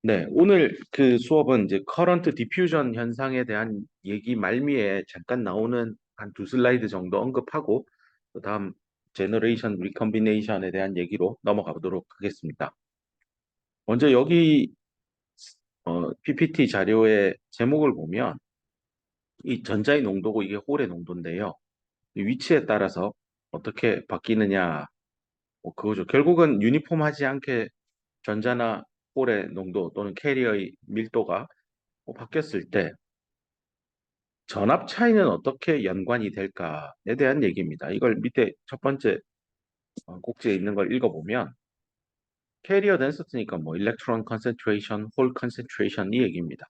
네, 오늘 그 수업은 이제 커런트 디퓨전 현상에 대한 얘기 말미에 잠깐 나오는 한 두 슬라이드 정도 언급하고 그다음 제너레이션 리컨비네이션에 대한 얘기로 넘어가 보도록 하겠습니다. 먼저 여기 PPT 자료의 제목을 보면 이 전자의 농도고 이게 홀의 농도인데요. 이 위치에 따라서 어떻게 바뀌느냐, 뭐 그거죠. 결국은 유니폼하지 않게 전자나 홀의 농도 또는 캐리어의 밀도가 바뀌었을 때 전압 차이는 어떻게 연관이 될까에 대한 얘기입니다. 이걸 밑에 첫 번째 꼭지에 있는 걸 읽어보면 캐리어 덴시티니까 뭐 일렉트론 컨센트레이션, 홀 컨센트레이션 이 얘기입니다.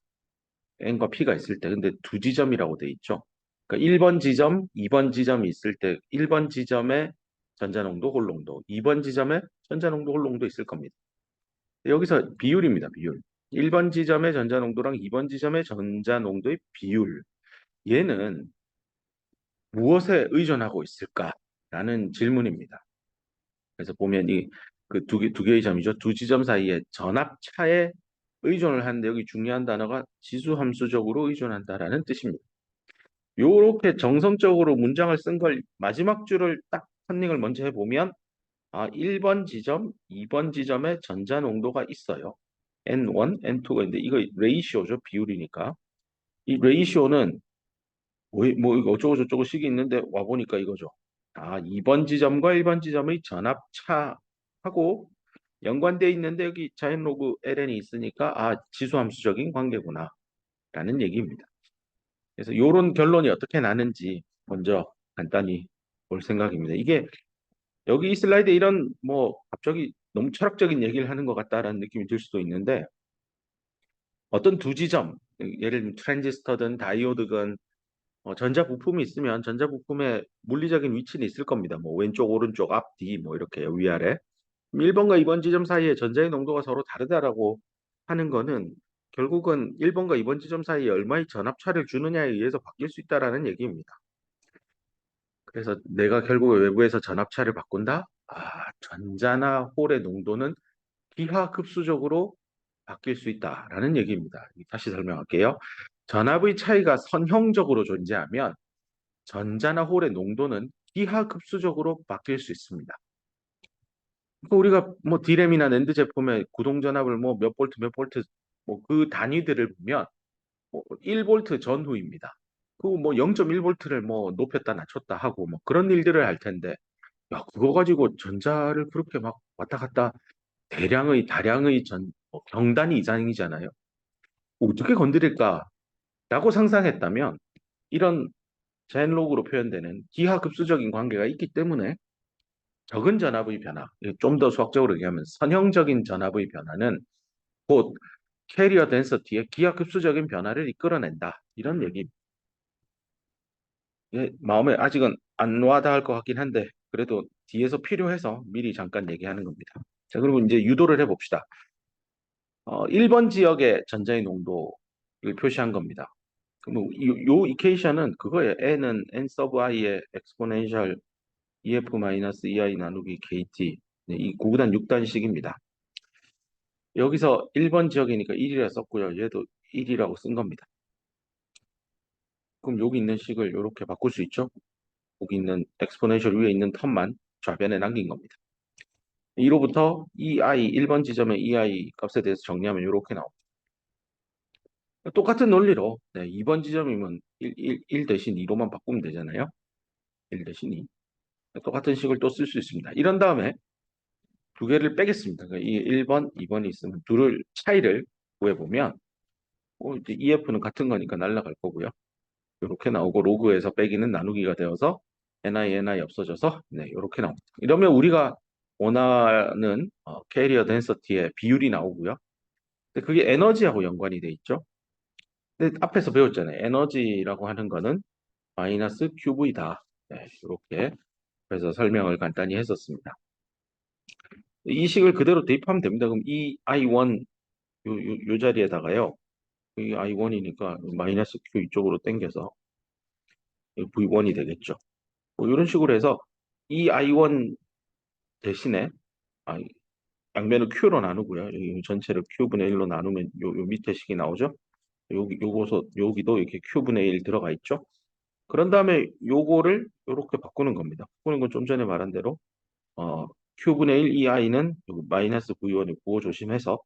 N과 P가 있을 때 근데 두 지점이라고 돼 있죠. 그러니까 1번 지점, 2번 지점이 있을 때 1번 지점에 전자농도, 홀농도, 2번 지점에 전자농도, 홀농도 있을 겁니다. 여기서 비율입니다. 비율. 1번 지점의 전자농도랑 2번 지점의 전자농도의 비율. 얘는 무엇에 의존하고 있을까라는 질문입니다. 그래서 보면 이 그 두 개의 점이죠. 두 지점 사이에 전압 차에 의존을 하는데 여기 중요한 단어가 지수함수적으로 의존한다라는 뜻입니다. 요렇게 정성적으로 문장을 쓴 걸 마지막 줄을 딱 컨닝을 먼저 해보면 1번 지점, 2번 지점에 전자 농도가 있어요. N1, N2가 있는데 이거 레이시오죠. 비율이니까. 이 레이시오는 뭐 이거 어쩌고 저쩌고 식이 있는데 와 보니까 이거죠. 2번 지점과 1번 지점의 전압차하고 연관돼 있는데 여기 자연 로그 ln이 있으니까 지수함수적인 관계구나 라는 얘기입니다. 그래서 이런 결론이 어떻게 나는지 먼저 간단히 볼 생각입니다. 이게 여기 이 슬라이드에 이런 뭐 갑자기 너무 철학적인 얘기를 하는 것 같다라는 느낌이 들 수도 있는데 어떤 두 지점 예를 들면 트랜지스터든 다이오드든 전자 부품이 있으면 전자 부품의 물리적인 위치는 있을 겁니다. 뭐 왼쪽, 오른쪽, 앞, 뒤, 뭐 이렇게 위아래. 1번과 2번 지점 사이에 전자의 농도가 서로 다르다라고 하는 거는 결국은 1번과 2번 지점 사이에 얼마의 전압차를 주느냐에 의해서 바뀔 수 있다라는 얘기입니다. 그래서 내가 결국 외부에서 전압차를 바꾼다? 전자나 홀의 농도는 기하급수적으로 바뀔 수 있다라는 얘기입니다. 다시 설명할게요. 전압의 차이가 선형적으로 존재하면 전자나 홀의 농도는 기하급수적으로 바뀔 수 있습니다. 그러니까 우리가 뭐 D램이나 낸드 제품의 구동 전압을 뭐 몇 볼트 몇 볼트 뭐 그 단위들을 보면 뭐 1볼트 전후입니다. 그리고 뭐 0.1볼트를 뭐 높였다 낮췄다 하고 뭐 그런 일들을 할 텐데 야 그거 가지고 전자를 그렇게 막 왔다 갔다 대량의 다량의 경단위 이상이잖아요. 어떻게 건드릴까라고 상상했다면 이런 자연록으로 표현되는 기하급수적인 관계가 있기 때문에 적은 전압의 변화, 좀 더 수학적으로 얘기하면 선형적인 전압의 변화는 곧 캐리어 덴서티의 기하급수적인 변화를 이끌어낸다. 이런 얘기. 마음에 아직은 안 와닿을 것 같긴 한데 그래도 뒤에서 필요해서 미리 잠깐 얘기하는 겁니다. 자, 그리고 이제 유도를 해봅시다. 1번 지역의 전자의 농도를 표시한 겁니다. 그럼 요 이케이션은 그거예요. n은 n 서브 i의 엑스포넨셜 EF-EI 나누기 KT. 네, 이 9단 6단식입니다. 여기서 1번 지역이니까 1이라 썼고요. 얘도 1이라고 쓴 겁니다. 그럼 여기 있는 식을 이렇게 바꿀 수 있죠? 여기 있는 엑스포넨셜 위에 있는 텀만 좌변에 남긴 겁니다. 2로부터 EI, 1번 지점의 EI 값에 대해서 정리하면 이렇게 나옵니다. 똑같은 논리로 2번 지점이면 1 대신 2로만 바꾸면 되잖아요. 1 대신 2. 똑같은 식을 또 쓸 수 있습니다. 이런 다음에 두 개를 빼겠습니다. 그러니까 이 1번, 2번이 있으면 둘을 차이를 구해보면 이제 EF는 같은 거니까 날라갈 거고요. 이렇게 나오고 로그에서 빼기는 나누기가 되어서 NI 없어져서 이렇게 나옵니다. 이러면 우리가 원하는 캐리어 덴서티의 비율이 나오고요. 근데 그게 에너지하고 연관이 돼 있죠. 근데 앞에서 배웠잖아요. 에너지라고 하는 거는 마이너스 QV다. 이렇게 그래서 설명을 간단히 했었습니다. 이 식을 그대로 대입하면 됩니다. 그럼 이 I1 요 자리에다가요. 이 I1이니까 마이너스 Q 이쪽으로 당겨서 V1이 되겠죠. 뭐 이런 식으로 해서 이 I1 대신에 양면을 Q로 나누고요. 여기 전체를 Q분의 1로 나누면 요 밑에 식이 나오죠. 여기도 이렇게 Q분의 1 들어가 있죠. 그런 다음에 요거를 이렇게 바꾸는 겁니다. 바꾸는 건 좀 전에 말한 대로 어, Q분의 1 이 i는 마이너스 V1에 구호 조심해서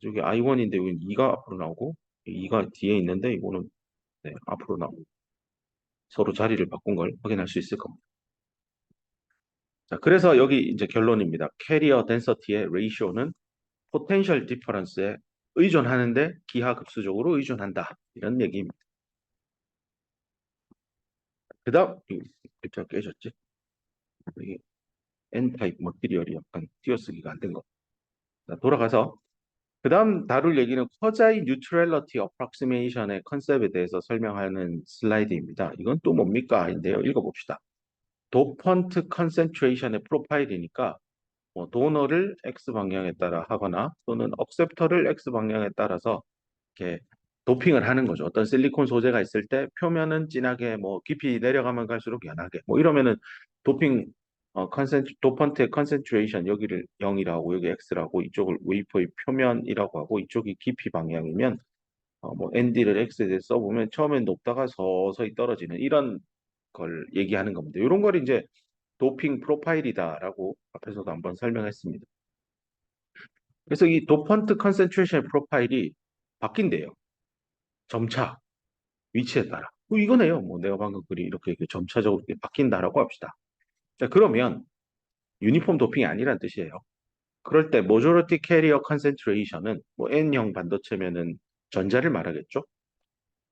여기 I1인데 여기 2가 앞으로 나오고 2가 뒤에 있는데 이거는 네, 앞으로 나오고 서로 자리를 바꾼 걸 확인할 수 있을 겁니다. 자, 그래서 여기 이제 결론입니다. 캐리어 덴서티의 레이쇼는 포텐셜 디퍼런스에 의존하는데 기하급수적으로 의존한다. 이런 얘기입니다. 그 다음, 글자가 깨졌지? 이게 N타입 머티리얼이 약간 띄어쓰기가 안 된 거. 자, 돌아가서 그 다음 다룰 얘기는 쿼자이 뉴트럴러티 어프락시메이션의 컨셉에 대해서 설명하는 슬라이드입니다. 이건 또 뭡니까? 인데요. 읽어봅시다. 도펀트 컨센트레이션의 프로파일이니까 뭐 도너를 X 방향에 따라 하거나 또는 억셉터를 X 방향에 따라서 이렇게 도핑을 하는 거죠. 어떤 실리콘 소재가 있을 때 표면은 진하게 뭐 깊이 내려가면 갈수록 연하게 뭐 이러면은 도핑 도펀트의 컨센트레이션 여기를 0이라고 여기 X라고 이쪽을 웨이퍼의 표면이라고 하고 이쪽이 깊이 방향이면 뭐 ND를 X에 대해 써보면 처음엔 높다가 서서히 떨어지는 이런 걸 얘기하는 겁니다. 이런 걸 이제 도핑 프로파일이다라고 앞에서도 한번 설명했습니다. 그래서 이 도펀트 컨센트레이션 프로파일이 바뀐대요. 점차 위치에 따라. 뭐 이거네요. 뭐 내가 방금 글이 이렇게 점차적으로 이렇게 바뀐다라고 합시다. 자, 그러면 유니폼 도핑이 아니란 뜻이에요. 그럴 때 모조리티 캐리어 컨센트레이션은 뭐 N형 반도체면은 전자를 말하겠죠.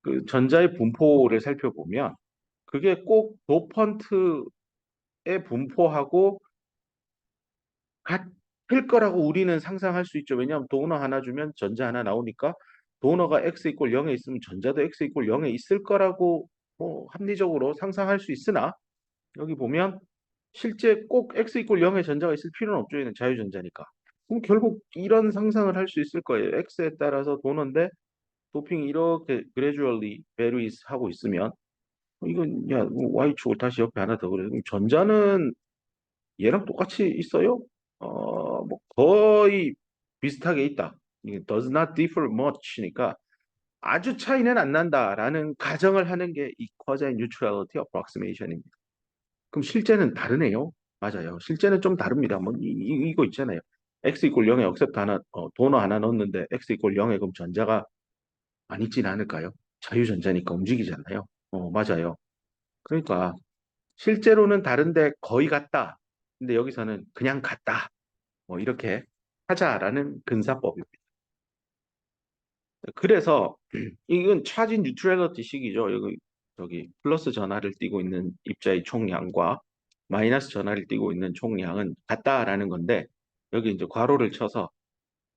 그 전자의 분포를 살펴보면 그게 꼭 도펀트의 분포하고 같을 거라고 우리는 상상할 수 있죠. 왜냐하면 도너 하나 주면 전자 하나 나오니까 도너가 x 이퀄 0에 있으면 전자도 x 이퀄 0에 있을 거라고 뭐 합리적으로 상상할 수 있으나 여기 보면 실제 꼭 x 이퀄 0에 전자가 있을 필요는 없죠. 얘는 자유전자니까. 그럼 결국 이런 상상을 할 수 있을 거예요. x에 따라서 도너인데 도핑이 이렇게 gradually varies 하고 있으면 이건 야 y축을 다시 옆에 하나 더 그래. 그럼 전자는 얘랑 똑같이 있어요? 뭐 거의 비슷하게 있다. 이게 does not differ much니까 아주 차이는 안 난다라는 가정을 하는 게 이 quasi neutrality approximation입니다. 그럼 실제는 다르네요. 맞아요. 실제는 좀 다릅니다. 뭐 이거 있잖아요. x 이퀄 0에 억셉트 하나, 도너 하나 넣었는데 x 이퀄 0에 그럼 전자가 안 있진 않을까요? 자유전자니까 움직이잖아요. 맞아요. 그러니까 실제로는 다른데 거의 같다. 근데 여기서는 그냥 같다. 뭐 이렇게 하자라는 근사법입니다. 그래서 이건 차지 뉴트럴리티 식이죠. 여기 저기 플러스 전하를 띠고 있는 입자의 총량과 마이너스 전하를 띠고 있는 총량은 같다라는 건데 여기 이제 괄호를 쳐서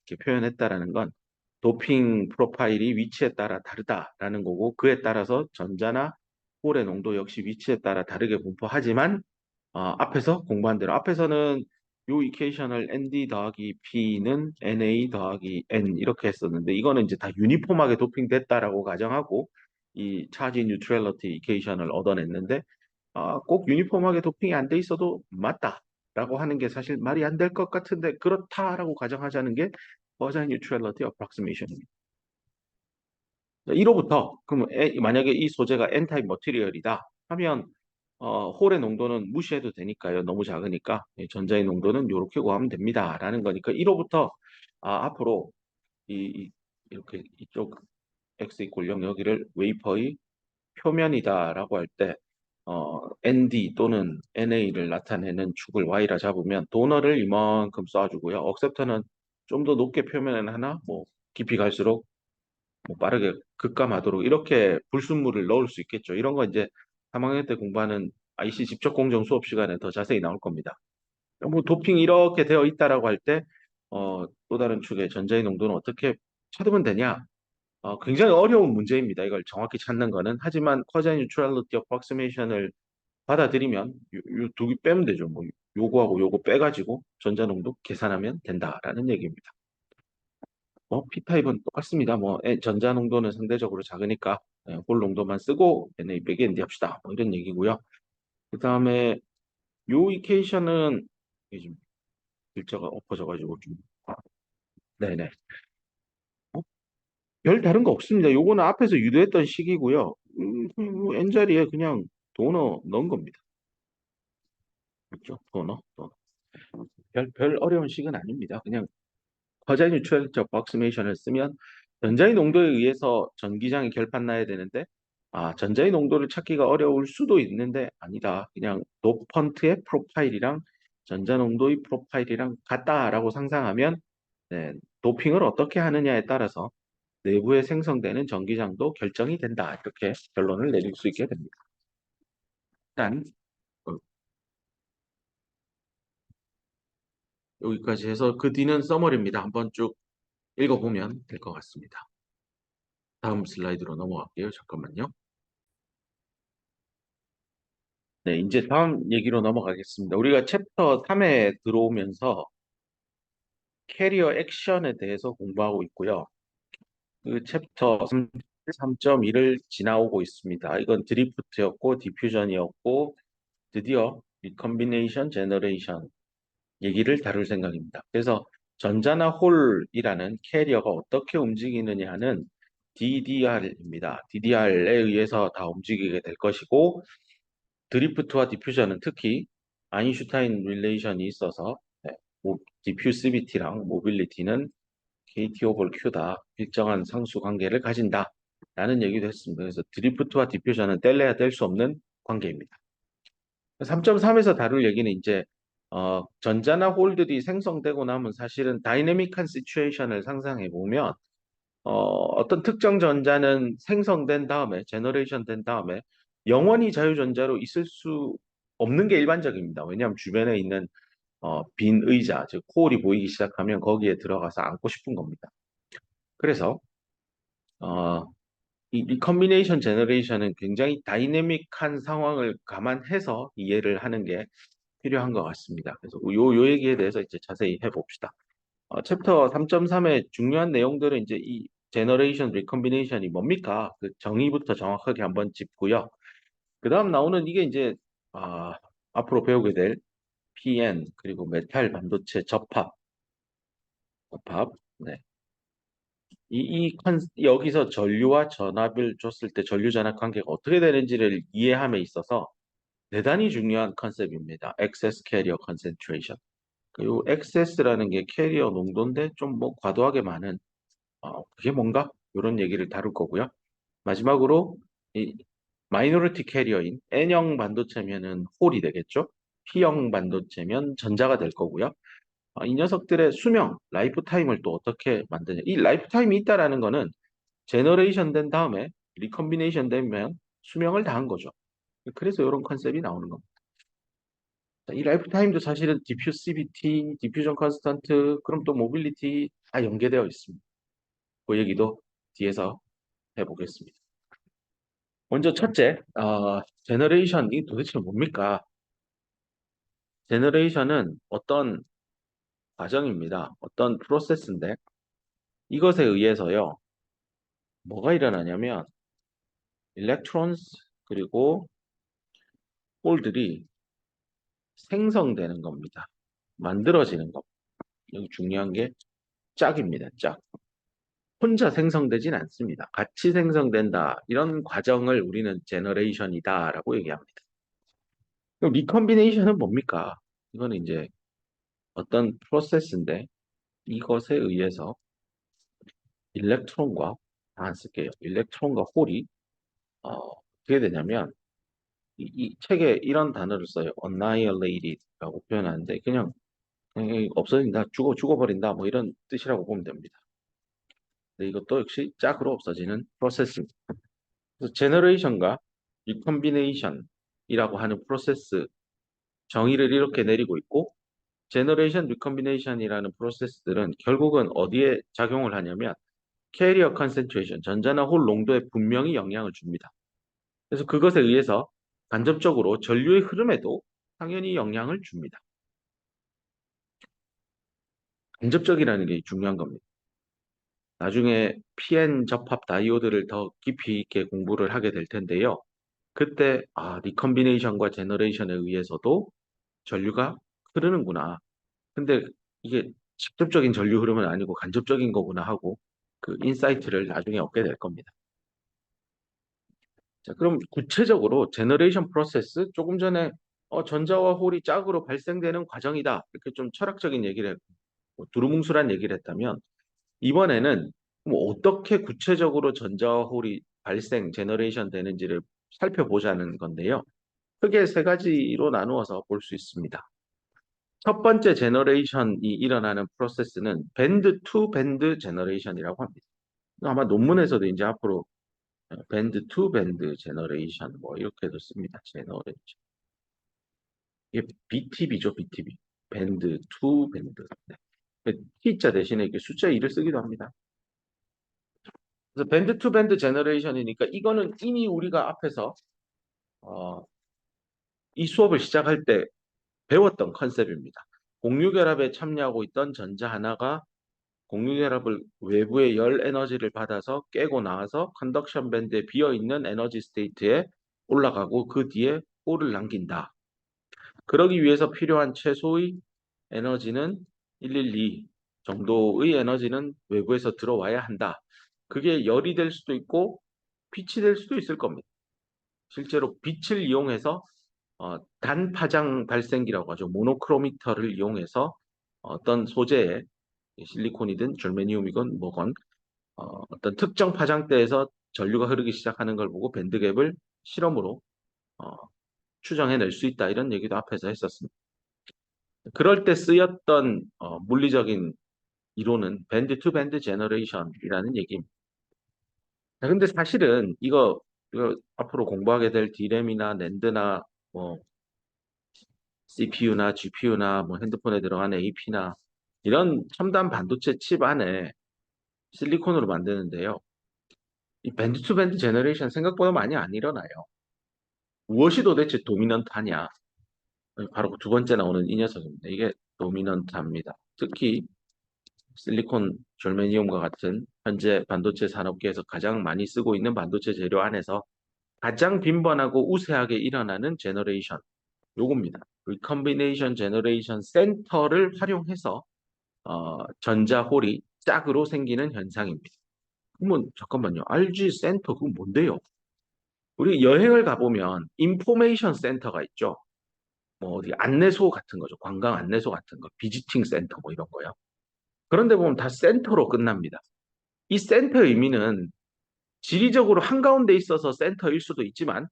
이렇게 표현했다라는 건 도핑 프로파일이 위치에 따라 다르다라는 거고 그에 따라서 전자나 홀의 농도 역시 위치에 따라 다르게 분포하지만 앞에서 공부한 대로 앞에서는 요 이퀘이션을 ND 더하기 P는 NA 더하기 N 이렇게 했었는데 이거는 이제 다 유니폼하게 도핑됐다라고 가정하고 이 차지 뉴트럴리티 이퀘이션을 얻어냈는데 꼭 유니폼하게 도핑이 안 돼 있어도 맞다라고 하는 게 사실 말이 안 될 것 같은데 그렇다라고 가정하자는 게 quasi neutrality approximation입니다. 1호부터 그럼 만약에 이 소재가 N-타입 머티리얼이다 하면 홀의 농도는 무시해도 되니까요. 너무 작으니까 전자의 농도는 이렇게 구하면 됩니다라는 거니까 1호부터 앞으로 이렇게 이쪽 x 이퀄 0 여기를 웨이퍼의 표면이다라고 할 때 ND 또는 NA를 나타내는 축을 Y라 잡으면 도너를 이만큼 쏴주고요. 억셉터는 좀 더 높게 표면에 하나 뭐 깊이 갈수록 뭐 빠르게 급감하도록 이렇게 불순물을 넣을 수 있겠죠. 이런 거 이제 3학년 때 공부하는 IC 직접 공정 수업 시간에 더 자세히 나올 겁니다. 뭐 도핑 이렇게 되어 있다라고 할 때, 또 다른 축의 전자의 농도는 어떻게 찾으면 되냐? 굉장히 어려운 문제입니다. 이걸 정확히 찾는 거는. 하지만 quasi neutrality approximation을 받아들이면 두 개 빼면 되죠. 뭐 요거하고 요거 빼가지고 전자 농도 계산하면 된다라는 얘기입니다. P타입은 똑같습니다. 뭐 전자 농도는 상대적으로 작으니까 홀 농도만 쓰고 NA 빼기 ND 합시다. 뭐 이런 얘기고요. 그 다음에 요 이케이션은 이게 좀 글자가 엎어져가지고 좀 네네. 어? 별 다른 거 없습니다. 요거는 앞에서 유도했던 식이고요. N자리에 그냥 도너 넣은 겁니다. 그렇죠? 도너. 별 어려운 식은 아닙니다. 그냥 허자 뉴트럴적 박스메이션을 쓰면 전자의 농도에 의해서 전기장이 결판 나야 되는데 전자의 농도를 찾기가 어려울 수도 있는데 아니다. 그냥 도펀트의 프로파일이랑 전자 농도의 프로파일이랑 같다라고 상상하면 네, 도핑을 어떻게 하느냐에 따라서 내부에 생성되는 전기장도 결정이 된다. 이렇게 결론을 내릴 수 있게 됩니다. 일단 어, 여기까지 해서 그 뒤는 서머리입니다. 한번 쭉 읽어보면 될 것 같습니다. 다음 슬라이드로 넘어갈게요. 잠깐만요. 네, 이제 다음 얘기로 넘어가겠습니다. 우리가 챕터 3에 들어오면서 캐리어 액션에 대해서 공부하고 있고요. 그 챕터 3.1을 지나오고 있습니다. 이건 드리프트였고 디퓨전이었고 드디어 리컨비네이션 제너레이션 얘기를 다룰 생각입니다. 그래서 전자나 홀이라는 캐리어가 어떻게 움직이느냐 하는 DDR입니다. DDR에 의해서 다 움직이게 될 것이고 드리프트와 디퓨전은 특히 아인슈타인 릴레이션이 있어서 네, 디퓨시비티랑 모빌리티는 KT 오버 Q다. 일정한 상수 관계를 가진다. 라는 얘기도 했습니다. 그래서 드리프트와 디퓨전은 뗄래야 뗄 수 없는 관계입니다. 3.3에서 다룰 얘기는 이제 전자나 홀들이 생성되고 나면 사실은 다이내믹한 시츄에이션을 상상해 보면 어떤 특정 전자는 생성된 다음에 제너레이션 된 다음에 영원히 자유전자로 있을 수 없는 게 일반적입니다. 왜냐하면 주변에 있는 빈 의자, 즉 홀이 보이기 시작하면 거기에 들어가서 앉고 싶은 겁니다. 그래서 어, 이 리컨비네이션 제너레이션은 굉장히 다이내믹한 상황을 감안해서 이해를 하는 게 필요한 것 같습니다. 그래서 요 얘기에 대해서 이제 자세히 해봅시다. 챕터 3.3의 중요한 내용들은 이제 이 제너레이션 리컨비네이션이 뭡니까? 그 정의부터 정확하게 한번 짚고요. 그 다음 나오는 이게 이제 앞으로 배우게 될 PN 그리고 메탈 반도체 접합. 네. 여기서 전류와 전압을 줬을 때 전류 전압 관계가 어떻게 되는지를 이해함에 있어서 대단히 중요한 컨셉입니다. Excess Carrier Concentration. 그리고 excess라는 게 캐리어 농도인데 좀 뭐 과도하게 많은 그게 뭔가? 이런 얘기를 다룰 거고요. 마지막으로 이 마이너리티 캐리어인 N형 반도체면은 홀이 되겠죠. P형 반도체면 전자가 될 거고요. 이 녀석들의 수명, 라이프 타임을 또 어떻게 만드냐. 이 라이프 타임이 있다라는 거는 제너레이션 된 다음에 리컨비네이션 되면 수명을 다한 거죠. 그래서 이런 컨셉이 나오는 겁니다. 자, 이 라이프 타임도 사실은 디퓨시비티, 디퓨전 컨스턴트, 그럼 또 모빌리티 다 연계되어 있습니다. 그 얘기도 뒤에서 해보겠습니다. 먼저 첫째, 제너레이션이 도대체 뭡니까? 제너레이션은 어떤 과정입니다. 어떤 프로세스인데 이것에 의해서요, 뭐가 일어나냐면 일렉트론스 그리고 홀들이 생성되는 겁니다. 만들어지는 겁니다. 여기 중요한 게 짝입니다. 짝. 혼자 생성되진 않습니다. 같이 생성된다. 이런 과정을 우리는 제너레이션이다라고 얘기합니다. 그럼 리컨비네이션은 뭡니까? 이거는 이제 어떤 프로세스인데 이것에 의해서 일렉트론과 안 쓸게요. 일렉트론과 홀이 어떻게 되냐면 이 책에 이런 단어를 써요. annihilated라고 표현하는데 그냥 없어진다, 죽어버린다 뭐 이런 뜻이라고 보면 됩니다. 근데 이것도 역시 짝으로 없어지는 프로세스입니다. 그래서 제너레이션과 리컨비네이션이라고 하는 프로세스 정의를 이렇게 내리고 있고 제너레이션 리컨비네이션이라는 프로세스들은 결국은 어디에 작용을 하냐면 캐리어 컨센트레이션, 전자나 홀 농도에 분명히 영향을 줍니다. 그래서 그것에 의해서 간접적으로 전류의 흐름에도 당연히 영향을 줍니다. 간접적이라는 게 중요한 겁니다. 나중에 PN 접합 다이오드를 더 깊이 있게 공부를 하게 될 텐데요. 그때 리컨비네이션과 제너레이션에 의해서도 전류가 흐르는구나. 근데 이게 직접적인 전류 흐름은 아니고 간접적인 거구나 하고 그 인사이트를 나중에 얻게 될 겁니다. 자, 그럼 구체적으로 제너레이션 프로세스 조금 전에 전자와 홀이 짝으로 발생되는 과정이다. 이렇게 좀 철학적인 얘기를 했고 뭐 두루뭉술한 얘기를 했다면 이번에는 뭐 어떻게 구체적으로 전자와 홀이 발생, 제너레이션 되는지를 살펴보자는 건데요. 크게 세 가지로 나누어서 볼 수 있습니다. 첫 번째 제너레이션이 일어나는 프로세스는 밴드 투 밴드 제너레이션이라고 합니다. 아마 논문에서도 이제 앞으로 밴드 투 밴드 제너레이션 뭐 이렇게도 씁니다. 제너레이션. 이게 BTB죠, BTB. 밴드 투 밴드. 네. T자 대신에 이렇게 숫자 2를 쓰기도 합니다. 그래서 밴드 투 밴드 제너레이션이니까 이거는 이미 우리가 앞에서 어, 이 수업을 시작할 때 배웠던 컨셉입니다. 공유결합에 참여하고 있던 전자 하나가 공유결합을 외부의 열 에너지를 받아서 깨고 나와서 컨덕션 밴드에 비어있는 에너지 스테이트에 올라가고 그 뒤에 홀을 남긴다. 그러기 위해서 필요한 최소의 에너지는 112 정도의 에너지는 외부에서 들어와야 한다. 그게 열이 될 수도 있고 빛이 될 수도 있을 겁니다. 실제로 빛을 이용해서 단파장 발생기라고 하죠. 모노크로미터를 이용해서 어떤 소재에 실리콘이든 절메니움이건 뭐건 어떤 특정 파장대에서 전류가 흐르기 시작하는 걸 보고 밴드갭을 실험으로 어, 추정해낼 수 있다. 이런 얘기도 앞에서 했었습니다. 그럴 때 쓰였던 물리적인 이론은 밴드 투 밴드 제너레이션이라는 얘기입니다. 근데 사실은 이거 앞으로 공부하게 될 D램이나 낸드나 뭐 CPU나 GPU나 뭐 핸드폰에 들어가는 AP나 이런 첨단 반도체 칩 안에 실리콘으로 만드는데요. 이 밴드 투 밴드 제너레이션 생각보다 많이 안 일어나요. 무엇이 도대체 도미넌트하냐? 바로 두 번째 나오는 이 녀석입니다. 이게 도미넌트합니다. 특히 실리콘, 절메니움과 같은 현재 반도체 산업계에서 가장 많이 쓰고 있는 반도체 재료 안에서 가장 빈번하고 우세하게 일어나는 제너레이션 요겁니다. 리컴비네이션 제너레이션 센터를 활용해서 전자홀이 짝으로 생기는 현상입니다. 그러면 잠깐만요. RG 센터 그건 뭔데요? 우리 여행을 가보면 인포메이션 센터가 있죠. 뭐 어디 안내소 같은 거죠. 관광 안내소 같은 거, 비지팅 센터 뭐 이런 거요. 그런데 보면 다 센터로 끝납니다. 이 센터의 의미는 지리적으로 한가운데 있어서 센터일 수도 있지만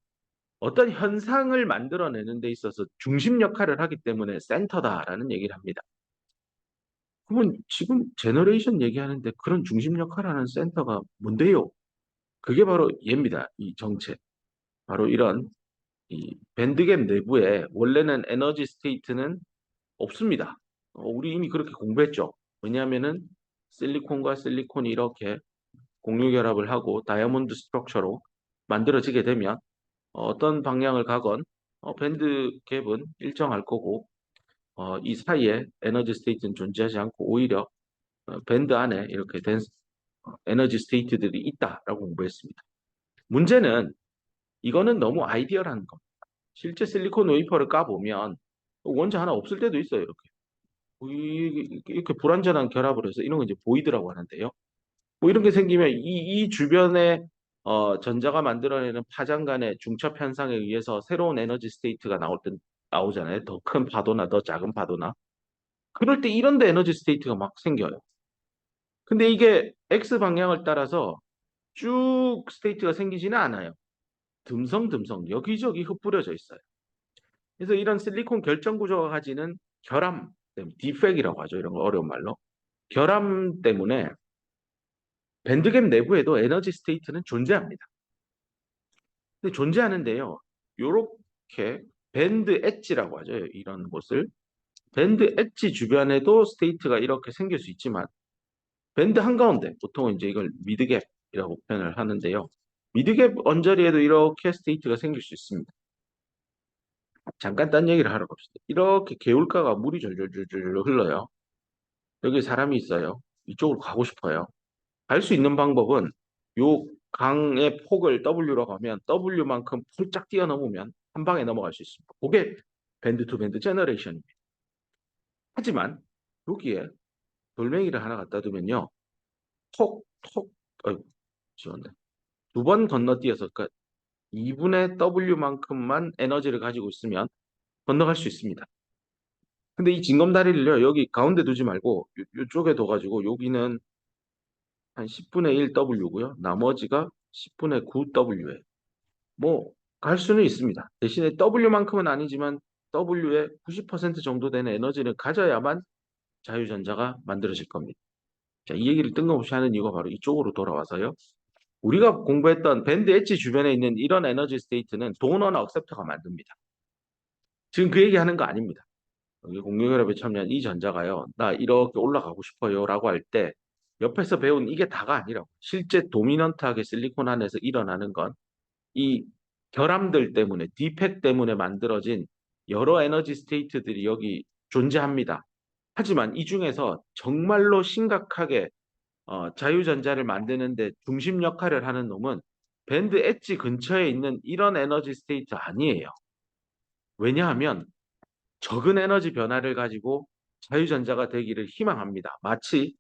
어떤 현상을 만들어내는 데 있어서 중심 역할을 하기 때문에 센터다라는 얘기를 합니다. 그러면 지금 제너레이션 얘기하는데 그런 중심 역할을 하는 센터가 뭔데요? 그게 바로 얘입니다. 이 정체. 바로 이런 이 밴드갭 내부에 원래는 에너지 스테이트는 없습니다. 우리 이미 그렇게 공부했죠. 왜냐하면은 실리콘과 실리콘이 이렇게 공유 결합을 하고 다이아몬드 스트럭처로 만들어지게 되면 어떤 방향을 가건 밴드 갭은 일정할 거고 이 사이에 에너지 스테이트는 존재하지 않고 오히려 밴드 안에 이렇게 된 에너지 스테이트들이 있다라고 공부했습니다. 문제는 이거는 너무 아이디어라는 겁니다. 실제 실리콘 웨이퍼를 까보면 원자 하나 없을 때도 있어요. 이렇게. 이렇게 불완전한 결합을 해서 이런 거 이제 보이드라고 하는데요. 뭐 이런 게 생기면 이 주변에 전자가 만들어내는 파장 간의 중첩 현상에 의해서 새로운 에너지 스테이트가 나올 때 나오잖아요. 더 큰 파도나 더 작은 파도나. 그럴 때 이런 데 에너지 스테이트가 막 생겨요. 근데 이게 X 방향을 따라서 쭉 스테이트가 생기지는 않아요. 듬성듬성 여기저기 흩뿌려져 있어요. 그래서 이런 실리콘 결정 구조가 가지는 결함, 디펙이라고 하죠. 이런 거 어려운 말로. 결함 때문에 밴드갭 내부에도 에너지 스테이트는 존재합니다. 근데 존재하는데요. 요렇게 밴드 엣지라고 하죠. 이런 곳을. 밴드 엣지 주변에도 스테이트가 이렇게 생길 수 있지만 밴드 한가운데 보통은 이제 이걸 미드갭이라고 표현을 하는데요. 미드갭 언저리에도 이렇게 스테이트가 생길 수 있습니다. 잠깐 딴 얘기를 하러 갑시다. 이렇게 개울가가 물이 졸졸졸졸 흘러요. 여기 사람이 있어요. 이쪽으로 가고 싶어요. 갈 수 있는 방법은 요 강의 폭을 W로 가면 W만큼 폴짝 뛰어넘으면 한 방에 넘어갈 수 있습니다. 그게 밴드 투 밴드 제너레이션입니다. 하지만 여기에 돌멩이를 하나 갖다 두면요. 톡, 톡, 지웠네. 두 번 건너뛰어서, 그러니까 2분의 W만큼만 에너지를 가지고 있으면 건너갈 수 있습니다. 근데 이 징검다리를요, 여기 가운데 두지 말고, 요쪽에 둬가지고, 여기는 한 10분의 1 W고요. 나머지가 10분의 9 W에. 뭐, 갈 수는 있습니다. 대신에 W만큼은 아니지만, W의 90% 정도 되는 에너지를 가져야만 자유전자가 만들어질 겁니다. 자, 이 얘기를 뜬금없이 하는 이유가 바로 이쪽으로 돌아와서요. 우리가 공부했던 밴드 엣지 주변에 있는 이런 에너지 스테이트는 도너나 억셉터가 만듭니다. 지금 그 얘기하는 거 아닙니다. 여기 공룡혈압에 참여한 이 전자가요, 나 이렇게 올라가고 싶어요 라고 할 때 옆에서 배운 이게 다가 아니라고. 실제 도미넌트하게 실리콘 안에서 일어나는 건 이 결함들 때문에, 디펙 때문에 만들어진 여러 에너지 스테이트들이 여기 존재합니다. 하지만 이 중에서 정말로 심각하게 자유전자를 만드는데 중심 역할을 하는 놈은 밴드 엣지 근처에 있는 이런 에너지 스테이트 아니에요. 왜냐하면 적은 에너지 변화를 가지고 자유전자가 되기를 희망합니다. 마치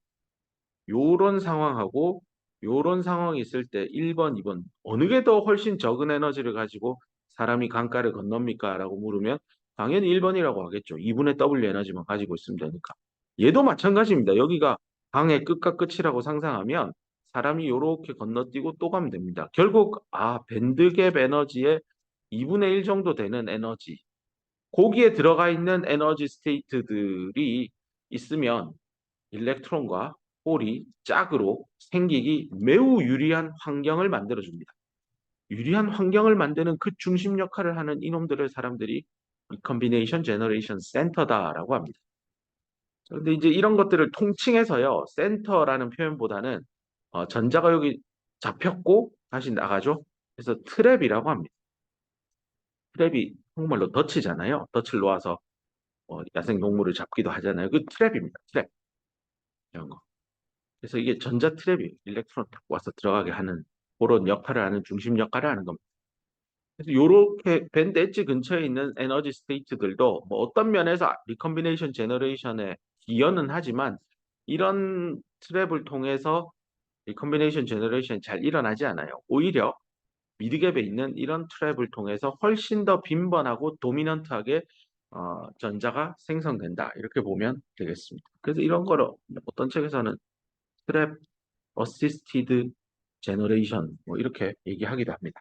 요런 상황하고 요런 상황이 있을 때 1번, 2번 어느 게 더 훨씬 적은 에너지를 가지고 사람이 강가를 건넙니까? 라고 물으면 당연히 1번이라고 하겠죠. 2분의 W 에너지만 가지고 있으면 되니까. 얘도 마찬가지입니다. 여기가 강의 끝과 끝이라고 상상하면 사람이 요렇게 건너뛰고 또 가면 됩니다. 결국 밴드갭 에너지의 2분의 1 정도 되는 에너지, 거기에 들어가 있는 에너지 스테이트들이 있으면 일렉트론과 홀이 짝으로 생기기 매우 유리한 환경을 만들어줍니다. 유리한 환경을 만드는 그 중심 역할을 하는 이놈들을 사람들이 리컨비네이션 제너레이션 센터다라고 합니다. 그런데 이제 이런 것들을 통칭해서요, 센터라는 표현보다는 전자가 여기 잡혔고 다시 나가죠. 그래서 트랩이라고 합니다. 트랩이 한국말로 덫이잖아요. 덫을 놓아서 야생 동물을 잡기도 하잖아요. 그 트랩입니다. 트랩. 이런 거. 그래서 이게 전자 트랩이 일렉트론 딱 와서 들어가게 하는 그런 역할을 하는 중심 역할을 하는 겁니다. 그래서 이렇게 밴드 엣지 근처에 있는 에너지 스테이트들도 뭐 어떤 면에서 리컨비네이션 제너레이션에 기여는 하지만 이런 트랩을 통해서 리컨비네이션 제너레이션이 잘 일어나지 않아요. 오히려 미드갭에 있는 이런 트랩을 통해서 훨씬 더 빈번하고 도미넌트하게 전자가 생성된다. 이렇게 보면 되겠습니다. 그래서 이런 거를 어떤 책에서는 트랩 어시스티드 제너레이션 뭐 이렇게 얘기하기도 합니다.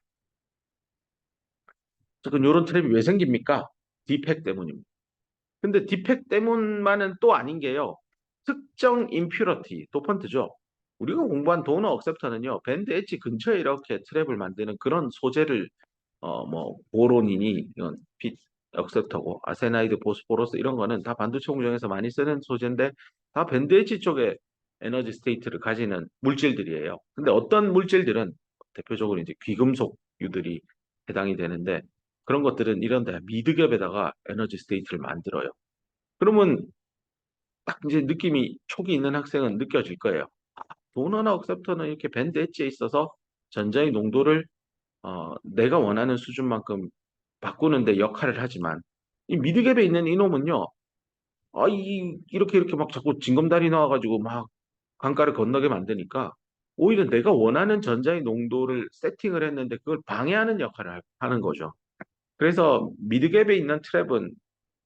그럼 이런 트랩이 왜 생깁니까? 디펙 때문입니다. 근데 디펙 때문만은 또 아닌 게요. 특정 임퓨러티, 도펀트죠. 우리가 공부한 도너 억셉터는요. 밴드 엣지 근처에 이렇게 트랩을 만드는 그런 소재를 뭐 보론이니 이건 빛 억셉터고 아세나이드, 보스포러스 이런 거는 다 반도체 공정에서 많이 쓰는 소재인데 다 밴드 엣지 쪽에 에너지 스테이트를 가지는 물질들이에요. 근데 어떤 물질들은 대표적으로 이제 귀금속유들이 해당이 되는데 그런 것들은 이런 데 미드갭에다가 에너지 스테이트를 만들어요. 그러면 딱 이제 느낌이 촉이 있는 학생은 느껴질 거예요. 도너나 억셉터는 이렇게 밴드 엣지에 있어서 전자의 농도를 내가 원하는 수준만큼 바꾸는데 역할을 하지만 이 미드갭에 있는 이놈은요. 이렇게 막 자꾸 징검다리 나와가지고 막 강가를 건너게 만드니까 오히려 내가 원하는 전자의 농도를 세팅을 했는데 그걸 방해하는 역할을 하는 거죠. 그래서 미드갭에 있는 트랩은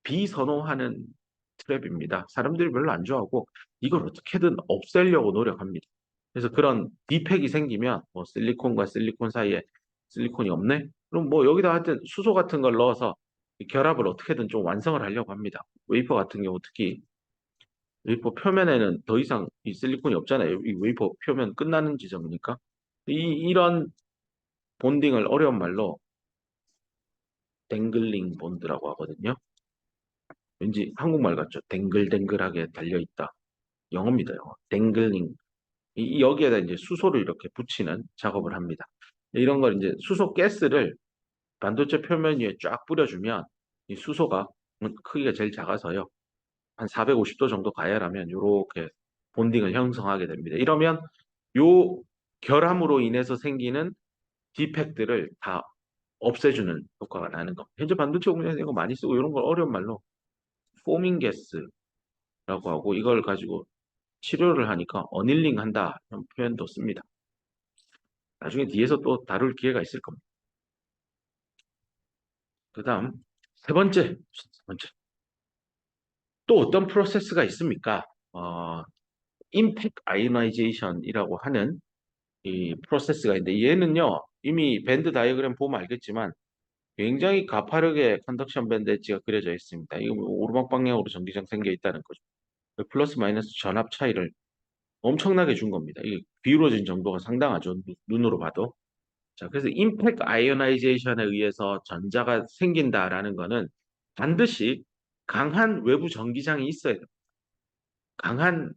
비선호하는 트랩입니다. 사람들이 별로 안 좋아하고 이걸 어떻게든 없애려고 노력합니다. 그래서 그런 디팩이 생기면 뭐 실리콘과 실리콘 사이에 실리콘이 없네? 그럼 뭐 여기다 하여튼 수소 같은 걸 넣어서 이 결합을 어떻게든 좀 완성을 하려고 합니다. 웨이퍼 같은 경우 특히 웨이퍼 표면에는 더 이상 이 실리콘이 없잖아요. 이 웨이퍼 표면 끝나는 지점이니까. 이런 본딩을 어려운 말로 댕글링 본드라고 하거든요. 왠지 한국말 같죠? 댕글댕글하게 달려있다. 영어입니다, 영어. 댕글링. 여기에다 이제 수소를 이렇게 붙이는 작업을 합니다. 이런 걸 이제 수소 가스를 반도체 표면 위에 쫙 뿌려주면 이 수소가 크기가 제일 작아서요. 한 450도 정도 가열하면 이렇게 본딩을 형성하게 됩니다. 이러면 요 결함으로 인해서 생기는 디펙트를 다 없애주는 효과가 나는 겁니다. 현재 반도체 공장에서 이거 많이 쓰고 이런 걸 어려운 말로 포밍 가스라고 하고 이걸 가지고 치료를 하니까 어닐링 한다 이런 표현도 씁니다. 나중에 뒤에서 또 다룰 기회가 있을 겁니다. 그 다음 세 번째 또 어떤 프로세스가 있습니까? 임팩트 아이오나이제이션이라고 하는 이 프로세스가 있는데 얘는요 이미 밴드 다이어그램 보면 알겠지만 굉장히 가파르게 컨덕션 밴드 엣지가 그려져 있습니다. 이거 뭐 오르막 방향으로 전기장 생겨 있다는 거죠. 플러스 마이너스 전압 차이를 엄청나게 준 겁니다. 이게 비율어진 정도가 상당하죠. 눈으로 봐도. 자, 그래서 임팩트 아이오나이제이션에 의해서 전자가 생긴다라는 거는 반드시 강한 외부 전기장이 있어야 돼요. 강한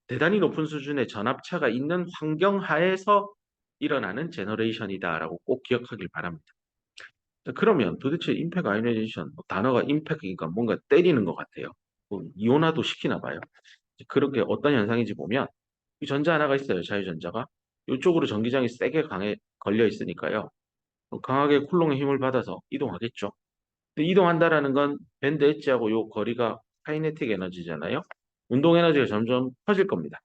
대단히 높은 수준의 전압차가 있는 환경 하에서 일어나는 제너레이션이다라고 꼭 기억하길 바랍니다. 자, 그러면 도대체 임팩트 아이오나이제이션 단어가 임팩트니까 뭔가 때리는 것 같아요. 뭐 이온화도 시키나 봐요. 그렇게 어떤 현상인지 보면 이 전자 하나가 있어요. 자유전자가. 이쪽으로 전기장이 세게 강해 걸려 있으니까요. 강하게 쿨롱의 힘을 받아서 이동하겠죠. 근데 이동한다라는 건 밴드 엣지하고 요 거리가 카이네틱 에너지잖아요. 운동 에너지가 점점 커질 겁니다.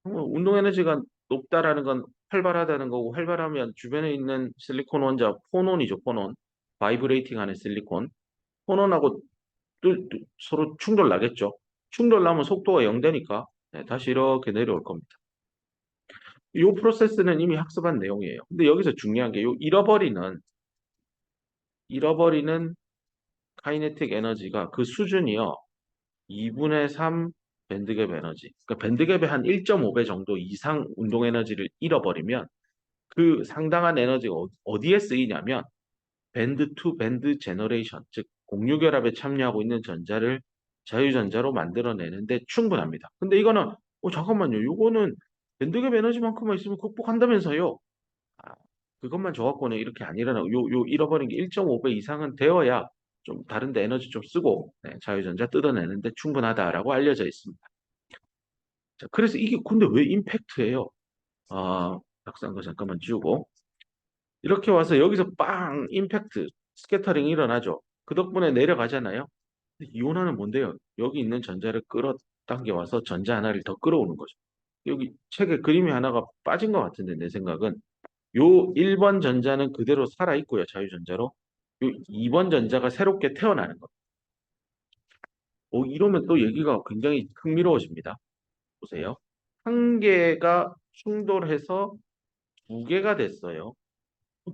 운동 에너지가 높다라는 건 활발하다는 거고 활발하면 주변에 있는 실리콘 원자 포논이죠, 포논. 바이브레이팅 하는 실리콘. 포논하고 또 서로 충돌 나겠죠. 충돌 나면 속도가 0되니까 다시 이렇게 내려올 겁니다. 이 프로세스는 이미 학습한 내용이에요. 근데 여기서 중요한 게 요 잃어버리는 카이네틱 에너지가 그 수준이요. 2분의 3 밴드갭 에너지. 그러니까 밴드갭의 한 1.5배 정도 이상 운동 에너지를 잃어버리면 그 상당한 에너지가 어디에 쓰이냐면 밴드 투 밴드 제너레이션, 즉 공유결합에 참여하고 있는 전자를 자유전자로 만들어내는데 충분합니다. 근데 이거는 잠깐만요. 이거는 밴드갭 에너지만큼만 있으면 극복한다면서요. 아, 그것만 줘갖고는 이렇게 안 일어나고 요 잃어버린 게 1.5배 이상은 되어야 좀 다른 데 에너지 좀 쓰고 자유전자 뜯어내는데 충분하다라고 알려져 있습니다. 자, 그래서 이게 근데 왜 임팩트예요? 낙서한 거 잠깐만 지우고 이렇게 와서 여기서 빵 임팩트 스캐터링이 일어나죠. 그 덕분에 내려가잖아요. 근데 이온화는 뭔데요? 여기 있는 전자를 끌어당겨 와서 전자 하나를 더 끌어오는 거죠. 여기 책에 그림이 하나가 빠진 것 같은데 내 생각은 요 1번 전자는 그대로 살아 있고요. 자유전자로. 요 2번 전자가 새롭게 태어나는 거. 이러면 또 얘기가 굉장히 흥미로워집니다. 보세요. 한 개가 충돌해서 두 개가 됐어요.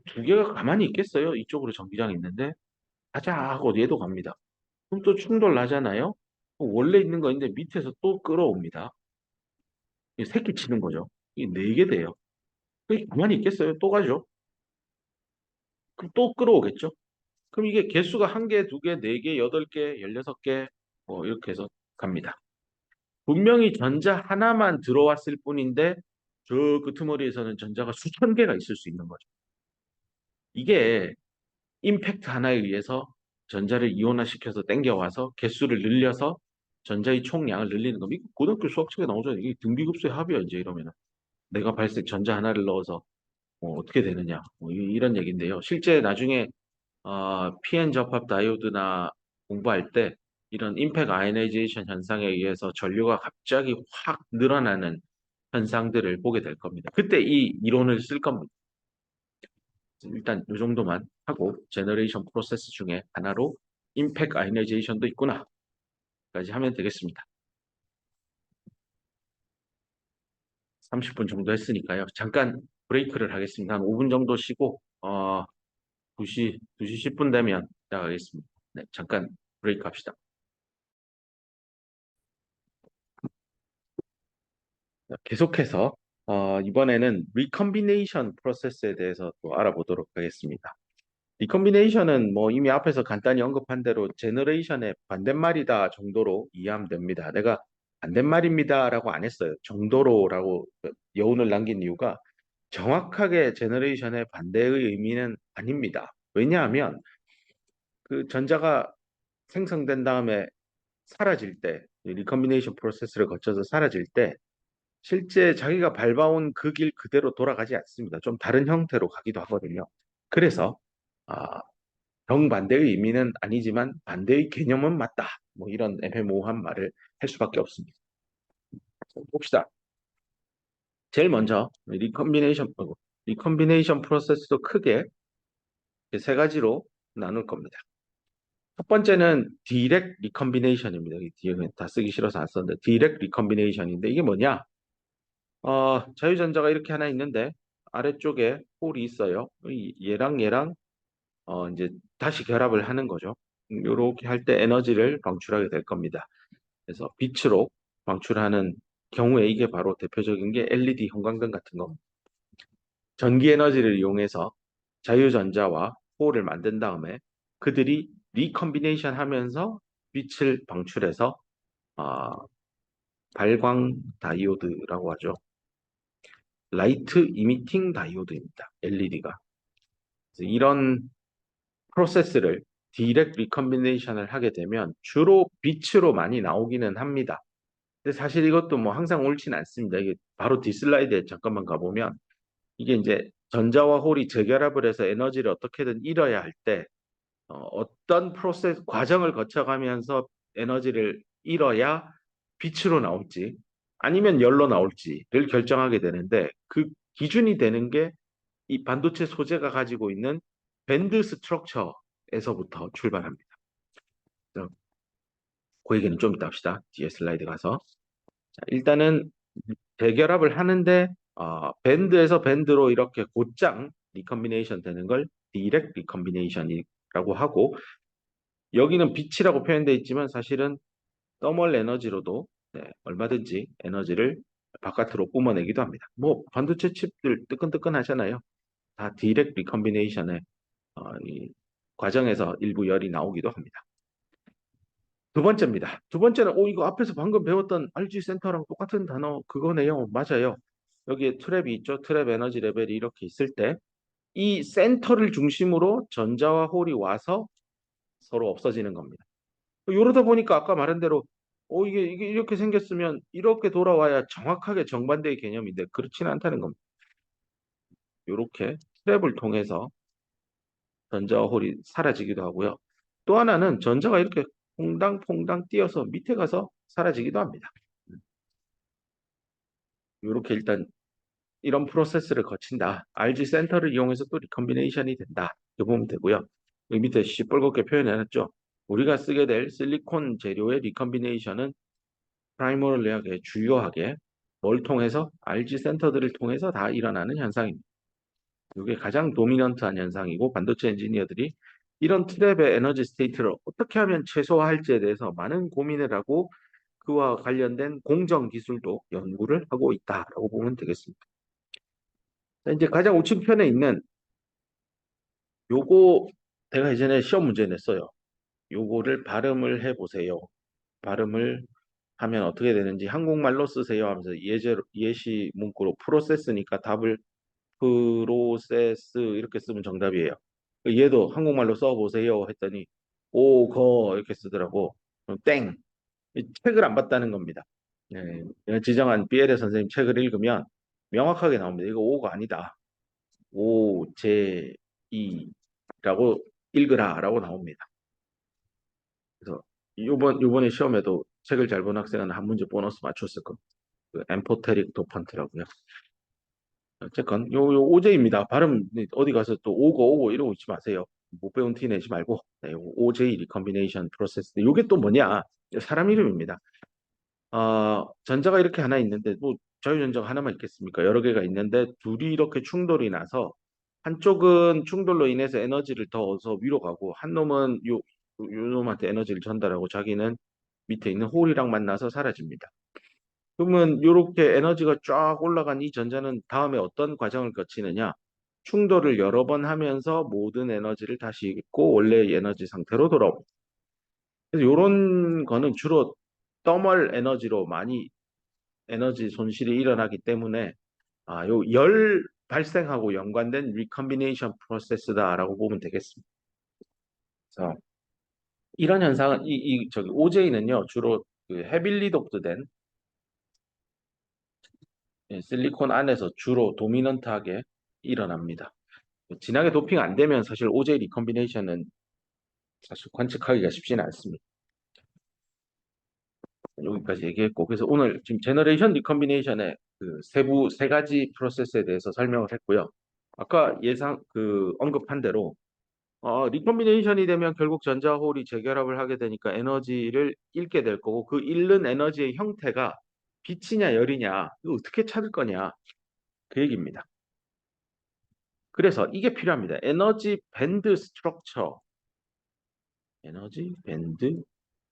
두 개가 가만히 있겠어요? 이쪽으로 전기장이 있는데 가자 하고 얘도 갑니다. 그럼 또 충돌 나잖아요? 원래 있는 거 있는데 밑에서 또 끌어옵니다. 이게 새끼 치는 거죠. 이게 네 개 돼요. 그게 가만히 있겠어요? 또 가죠. 그럼 또 끌어오겠죠? 그럼 이게 개수가 한 개, 두 개, 네 개, 여덟 개, 16개, 이렇게 해서 갑니다. 분명히 전자 하나만 들어왔을 뿐인데, 저 끄트머리에서는 전자가 수천 개가 있을 수 있는 거죠. 이게 임팩트 하나에 의해서 전자를 이온화시켜서 땡겨와서 개수를 늘려서 전자의 총량을 늘리는 겁니다. 고등학교 수학책에 나오잖아요. 이게 등비급수의 합이야, 이제 이러면은. 내가 발생 전자 하나를 넣어서 어떻게 되느냐. 이런 얘기인데요. 실제 나중에 PN 접합 다이오드나 공부할 때 이런 임팩트 아이오나이제이션 현상에 의해서 전류가 갑자기 확 늘어나는 현상들을 보게 될 겁니다. 그때 이 이론을 쓸 겁니다. 일단 이 정도만 하고 제너레이션 프로세스 중에 하나로 임팩트 아이오나이제이션도 있구나 까지 하면 되겠습니다. 30분 정도 했으니까요. 잠깐 브레이크를 하겠습니다. 한 5분 정도 쉬고 2시 10분 되면 시작하겠습니다. 네, 잠깐 브레이크 합시다. 계속해서 이번에는 리컴비네이션 프로세스에 대해서 또 알아보도록 하겠습니다. 리컴비네이션은 뭐 이미 앞에서 간단히 언급한 대로 제너레이션의 반대말이다 정도로 이해하면 됩니다. 내가 반대말입니다라고 안 했어요. 정도로라고 여운을 남긴 이유가 정확하게 제너레이션의 반대의 의미는 아닙니다. 왜냐하면 그 전자가 생성된 다음에 사라질 때, 리컴비네이션 프로세스를 거쳐서 사라질 때 실제 자기가 밟아온 그 길 그대로 돌아가지 않습니다. 좀 다른 형태로 가기도 하거든요. 그래서 아, 정반대의 의미는 아니지만 반대의 개념은 맞다. 뭐 이런 애매모호한 말을 할 수밖에 없습니다. 봅시다. 제일 먼저 리컨비네이션 프로세스도 크게 세 가지로 나눌 겁니다. 첫 번째는 디렉 리컨비네이션입니다. 이 뒤에 그냥 다 쓰기 싫어서 안 썼는데 디렉 리컨비네이션인데 이게 뭐냐? 자유전자가 이렇게 하나 있는데 아래쪽에 홀이 있어요. 얘랑 얘랑 이제 다시 결합을 하는 거죠. 이렇게 할 때 에너지를 방출하게 될 겁니다. 그래서 빛으로 방출하는 경우에 이게 바로 대표적인 게 LED 형광등 같은 거. 전기 에너지를 이용해서 자유전자와 호를 만든 다음에 그들이 리컨비네이션 하면서 빛을 방출해서 아, 발광 다이오드라고 하죠. 라이트 이미팅 다이오드입니다. LED가. 이런 프로세스를 디렉 리컨비네이션을 하게 되면 주로 빛으로 많이 나오기는 합니다. 근데 사실 이것도 뭐 항상 옳지는 않습니다. 이게 바로 뒷슬라이드에 잠깐만 가보면 이게 이제 전자와 홀이 재결합을 해서 에너지를 어떻게든 잃어야 할 때 어떤 프로세스 과정을 거쳐가면서 에너지를 잃어야 빛으로 나올지 아니면 열로 나올지를 결정하게 되는데 그 기준이 되는 게 이 반도체 소재가 가지고 있는 밴드 스트럭처에서부터 출발합니다. 그래서 그 얘기는 좀 이따 합시다. 뒤에 슬라이드 가서. 자, 일단은 재결합을 하는데 밴드에서 밴드로 이렇게 곧장 리컨비네이션 되는 걸 디렉 리컨비네이션이라고 하고 여기는 빛이라고 표현되어 있지만 사실은 더멀 에너지로도 얼마든지 에너지를 바깥으로 뿜어내기도 합니다. 뭐 반도체 칩들 뜨끈뜨끈 하잖아요. 다 디렉 리컨비네이션의 이 과정에서 일부 열이 나오기도 합니다. 두 번째입니다. 두 번째는 이거 앞에서 방금 배웠던 RG 센터랑 똑같은 단어 그거네요. 맞아요. 여기에 트랩이 있죠. 트랩 에너지 레벨이 이렇게 있을 때 이 센터를 중심으로 전자와 홀이 와서 서로 없어지는 겁니다. 이러다 보니까 아까 말한 대로 이게 이렇게 생겼으면 이렇게 돌아와야 정확하게 정반대의 개념인데 그렇지는 않다는 겁니다. 이렇게 트랩을 통해서 전자와 홀이 사라지기도 하고요. 또 하나는 전자가 이렇게 퐁당퐁당 뛰어서 밑에 가서 사라지기도 합니다. 이렇게 일단 이런 프로세스를 거친다. RG 센터를 이용해서 또 리컨비네이션이 된다. 이렇게 보면 되고요. 여기 밑에 시뻘겋게 표현해놨죠. 우리가 쓰게 될 실리콘 재료의 리컨비네이션은 프라이머리하게 주요하게 뭘 통해서 RG 센터들을 통해서 다 일어나는 현상입니다. 이게 가장 도미넌트한 현상이고 반도체 엔지니어들이 이런 트랩의 에너지 스테이트를 어떻게 하면 최소화할지에 대해서 많은 고민을 하고 그와 관련된 공정 기술도 연구를 하고 있다라고 보면 되겠습니다. 자, 이제 가장 우측편에 있는 요거 제가 예전에 시험 문제 냈어요. 요거를 발음을 해보세요. 발음을 하면 어떻게 되는지 한국말로 쓰세요 하면서 예시 문구로 프로세스니까 답을 프로세스 이렇게 쓰면 정답이에요. 얘도 한국말로 써보세요 했더니 오거 이렇게 쓰더라고. 그럼 땡. 책을 안 봤다는 겁니다. 지정한 BL의 선생님 책을 읽으면 명확하게 나옵니다. 이거 오가 아니다. 오, 제, 이라고 읽으라라고 나옵니다. 그래서 요번에 시험에도 책을 잘 본 학생은 한 문제 보너스 맞췄을 겁니다. 그 엠포테릭 도판트라고요. 어쨌건 요 OJ입니다. 발음 어디 가서 또 오고 이러고 있지 마세요. 못 배운 티 내지 말고 OJ 리컨비네이션 프로세스. 요게 또 뭐냐? 사람 이름입니다. 전자가 이렇게 하나 있는데 뭐 자유전자가 하나만 있겠습니까? 여러 개가 있는데 둘이 이렇게 충돌이 나서 한쪽은 충돌로 인해서 에너지를 더 얻어서 위로 가고 한 놈은 요 놈한테 에너지를 전달하고 자기는 밑에 있는 홀이랑 만나서 사라집니다. 그러면 이렇게 에너지가 쫙 올라간 이 전자는 다음에 어떤 과정을 거치느냐? 충돌을 여러 번 하면서 모든 에너지를 다시 잃고 원래의 에너지 상태로 돌아옵니다. 그래서 이런 거는 주로 더멀 에너지로 많이 에너지 손실이 일어나기 때문에 요 열 발생하고 연관된 리컨비네이션 프로세스다라고 보면 되겠습니다. 그래서 이런 현상은 저기 OJ는요 주로 그 헤빌리 독드된 실리콘 안에서 주로 도미넌트하게 일어납니다. 진하게 도핑 안 되면 사실 OJ 리컨비네이션은 사실 관측하기가 쉽지는 않습니다. 여기까지 얘기했고, 그래서 오늘 지금 제너레이션 리컴비네이션의 그 세부 세 가지 프로세스에 대해서 설명을 했고요. 아까 언급한 대로 리컴비네이션이 되면 결국 전자홀이 재결합을 하게 되니까 에너지를 잃게 될 거고, 그 잃는 에너지의 형태가 빛이냐 열이냐 이거 어떻게 찾을 거냐 그 얘기입니다. 그래서 이게 필요합니다. 에너지 밴드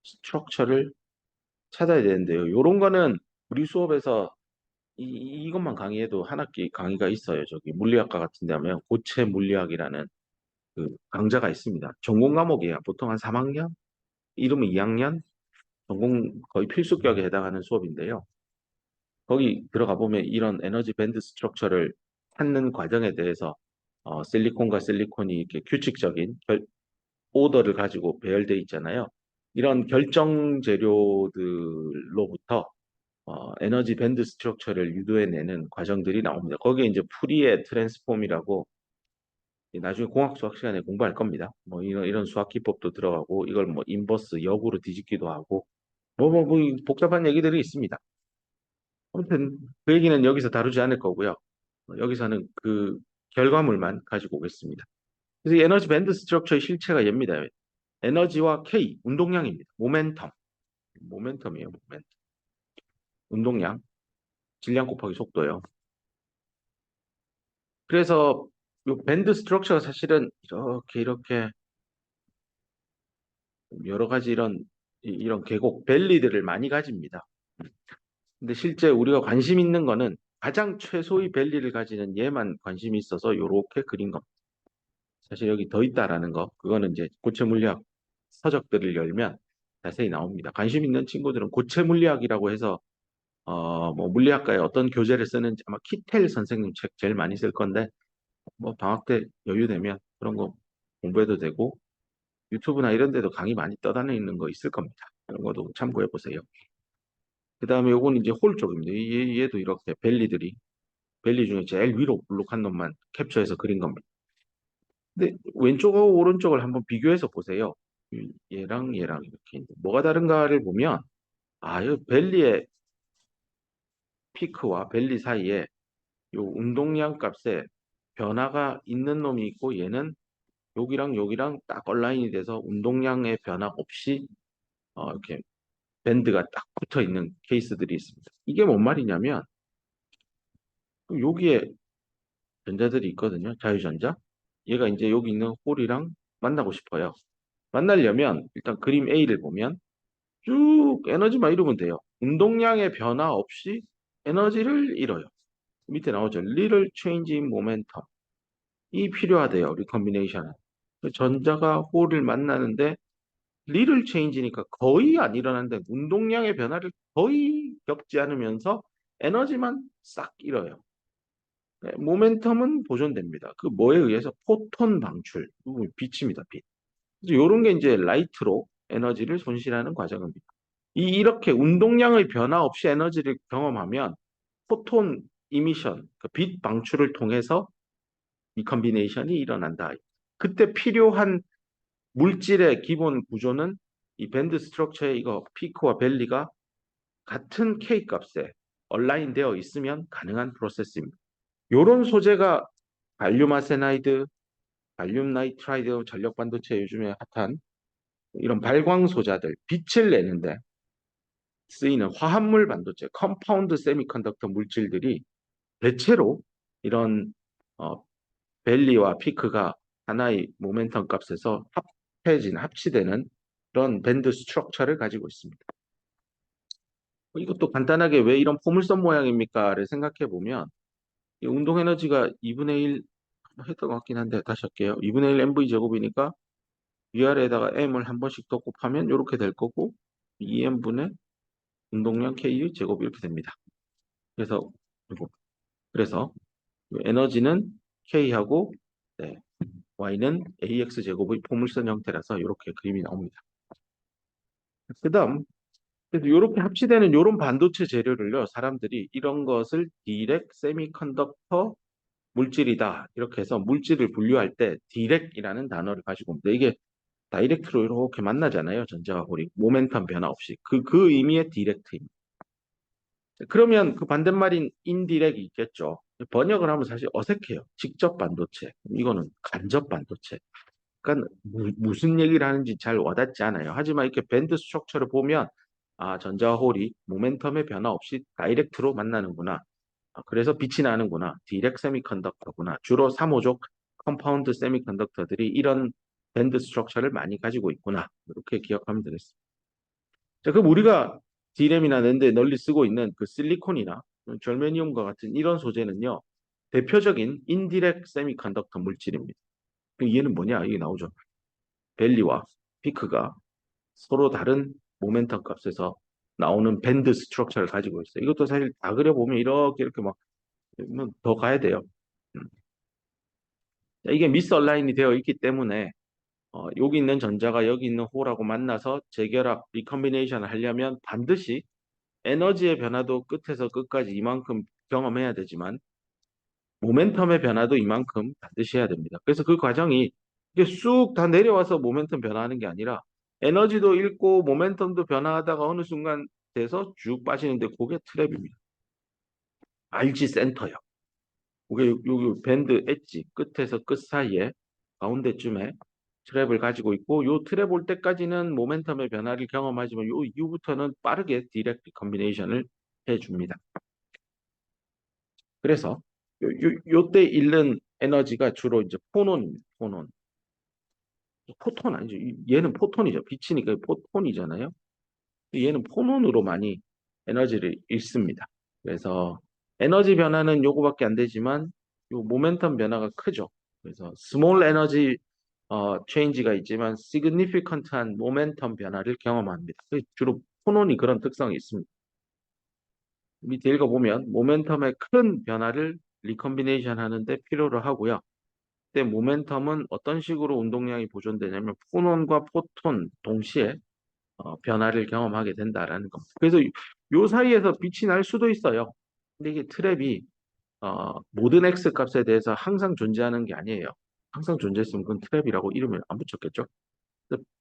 스트럭처를 찾아야 되는데요. 이런 거는 우리 수업에서 이것만 강의해도 한 학기 강의가 있어요. 저기 물리학과 같은 데 하면 고체 물리학이라는 그 강좌가 있습니다. 전공 과목이에요. 보통 한 3학년, 이름은 2학년, 전공 거의 필수격에 해당하는 수업인데요. 거기 들어가 보면 이런 에너지 밴드 스트럭처를 찾는 과정에 대해서 실리콘과 실리콘이 이렇게 규칙적인 오더를 가지고 배열돼 있잖아요. 이런 결정 재료들로부터 에너지 밴드 스트럭처를 유도해내는 과정들이 나옵니다. 거기에 이제 푸리의 트랜스폼이라고 나중에 공학 수학 시간에 공부할 겁니다. 뭐 이런 수학 기법도 들어가고 이걸 뭐 인버스 역으로 뒤집기도 하고 뭐 복잡한 얘기들이 있습니다. 아무튼 그 얘기는 여기서 다루지 않을 거고요. 여기서는 그 결과물만 가지고 오겠습니다. 그래서 이 에너지 밴드 스트럭처의 실체가 얘입니다. 에너지와 K, 운동량입니다. 모멘텀이에요, 모멘텀. 운동량, 질량 곱하기 속도요. 그래서 이 밴드 스트럭처가 사실은 이렇게 여러 가지 이런 계곡, 밸리들을 많이 가집니다. 근데 실제 우리가 관심 있는 거는 가장 최소의 밸리를 가지는 얘만 관심이 있어서 이렇게 그린 겁니다. 사실 여기 더 있다라는 거, 그거는 이제 고체 물리학 서적들을 열면 자세히 나옵니다. 관심 있는 친구들은 고체 물리학이라고 해서 뭐 물리학과에 어떤 교재를 쓰는지 아마 키텔 선생님 책 제일 많이 쓸 건데 뭐 방학 때 여유 되면 그런 거 공부해도 되고 유튜브나 이런 데도 강의 많이 떠다니는 거 있을 겁니다. 그런 것도 참고해 보세요. 그 다음에 요건 이제 홀 쪽입니다. 얘도 이렇게 벨리 중에 제일 위로 볼록한 놈만 캡처해서 그린 겁니다. 근데 왼쪽하고 오른쪽을 한번 비교해서 보세요. 얘랑 이렇게 뭐가 다른가를 보면 이 벨리의 피크와 벨리 사이에 요 운동량 값에 변화가 있는 놈이 있고 얘는 여기랑 딱 얼라인이 돼서 운동량의 변화 없이 이렇게 밴드가 딱 붙어 있는 케이스들이 있습니다. 이게 뭔 말이냐면 여기에 전자들이 있거든요. 자유전자. 얘가 이제 여기 있는 홀이랑 만나고 싶어요. 만나려면 일단 그림 A를 보면 쭉 에너지만 잃으면 돼요. 운동량의 변화 없이 에너지를 잃어요. 밑에 나오죠. Little change in momentum. 이 필요하대요. 리컴비네이션은. 전자가 홀을 만나는데 little change니까 거의 안 일어나는데 운동량의 변화를 거의 겪지 않으면서 에너지만 싹 잃어요. 네, 모멘텀은 보존됩니다. 그 뭐에 의해서 포톤 방출, 빛입니다, 빛. 이런 게 이제 라이트로 에너지를 손실하는 과정입니다. 이렇게 운동량의 변화 없이 에너지를 경험하면 포톤 이미션, 그빛 방출을 통해서 리컴비네이션이 일어난다. 그때 필요한 물질의 기본 구조는 이 밴드 스트럭처의 이거 피크와 밸리가 같은 K 값에 얼라인 되어 있으면 가능한 프로세스입니다. 이런 소재가 갈륨 아세나이드, 갈륨 나이트라이드, 전력 반도체 요즘에 핫한 이런 발광 소자들, 빛을 내는데 쓰이는 화합물 반도체, 컴파운드 세미컨덕터 물질들이 대체로 이런 어, 밸리와 피크가 하나의 모멘텀 값에서 합치되는 그런 밴드 스트럭처를 가지고 있습니다. 이것도 간단하게 왜 이런 포물선 모양입니까를 생각해 보면 이 운동 에너지가 2분의 1 했던 것 같긴 한데 다시 할게요. 2분의 1 mv 제곱이니까 위아래에다가 m을 한 번씩 더 곱하면 이렇게 될 거고 2m분의 운동량 K 제곱 이렇게 됩니다. 그래서 에너지는 K하고 네, Y는 AX 제곱의 포물선 형태라서 이렇게 그림이 나옵니다. 그다음 그래서 이렇게 합치되는 이런 반도체 재료를요, 사람들이 이런 것을 디렉 세미컨덕터 물질이다. 이렇게 해서 물질을 분류할 때 디렉이라는 단어를 가지고 옵니다. 이게 다이렉트로 이렇게 만나잖아요. 전자와 홀이. 모멘텀 변화 없이. 그 의미의 디렉트입니다. 그러면 그 반대말인 인디렉이 있겠죠. 번역을 하면 사실 어색해요. 직접 반도체. 이거는 간접 반도체. 그러니까 무슨 얘기를 하는지 잘 와닿지 않아요. 하지만 이렇게 밴드 스트럭처를 보면 아, 전자와 홀이 모멘텀의 변화 없이 다이렉트로 만나는구나. 아, 그래서 빛이 나는구나. 디렉 세미컨덕터구나. 주로 3호족 컴파운드 세미컨덕터들이 이런 밴드 스트럭처를 많이 가지고 있구나. 이렇게 기억하면 되겠습니다. 자, 그럼 우리가 D램이나 낸드에 널리 쓰고 있는 그 실리콘이나 절메니움과 같은 이런 소재는요, 대표적인 인디렉 세미컨덕터 물질입니다. 그럼 얘는 뭐냐? 이게 나오죠. 밸리와 피크가 서로 다른 모멘텀 값에서 나오는 밴드 스트럭처를 가지고 있어요. 이것도 사실 다 그려보면 이렇게 막 더 가야 돼요. 음. 이게 미스얼라인이 되어 있기 때문에 여기 있는 전자가 여기 있는 홀하고 만나서 재결합, 리컴비네이션을 하려면 반드시 에너지의 변화도 끝에서 끝까지 이만큼 경험해야 되지만 모멘텀의 변화도 이만큼 반드시 해야 됩니다. 그래서 그 과정이 이게 쑥 다 내려와서 모멘텀 변화하는 게 아니라 에너지도 잃고 모멘텀도 변화하다가 어느 순간 돼서 쭉 빠지는데 그게 트랩입니다. RG 센터요. 그게 여기 밴드 엣지 끝에서 끝 사이에 가운데쯤에 트랩을 가지고 있고 요 트랩 올 때까지는 모멘텀의 변화를 경험하지만 요 이후부터는 빠르게 디렉트 컨비네이션을 해줍니다. 그래서 요때 잃는 에너지가 주로 이제 포논입니다. 포논. 포톤 아니죠. 얘는 포톤이죠. 빛이니까 포톤이잖아요. 얘는 포논으로 많이 에너지를 잃습니다. 그래서 에너지 변화는 요거밖에 안 되지만 요 모멘텀 변화가 크죠. 그래서 스몰 에너지 체인지가 있지만 시그니피컨트한 모멘텀 변화를 경험합니다. 주로 포논이 그런 특성이 있습니다. 밑에 읽어보면 모멘텀의 큰 변화를 리컨비네이션 하는데 필요로 하고요. 그때 모멘텀은 어떤 식으로 운동량이 보존되냐면 포논과 포톤 동시에 변화를 경험하게 된다라는 겁니다. 그래서 요 사이에서 빛이 날 수도 있어요. 근데 이게 트랩이 모든 X 값에 대해서 항상 존재하는 게 아니에요. 항상 존재했으면 그건 트랩이라고 이름을 안 붙였겠죠.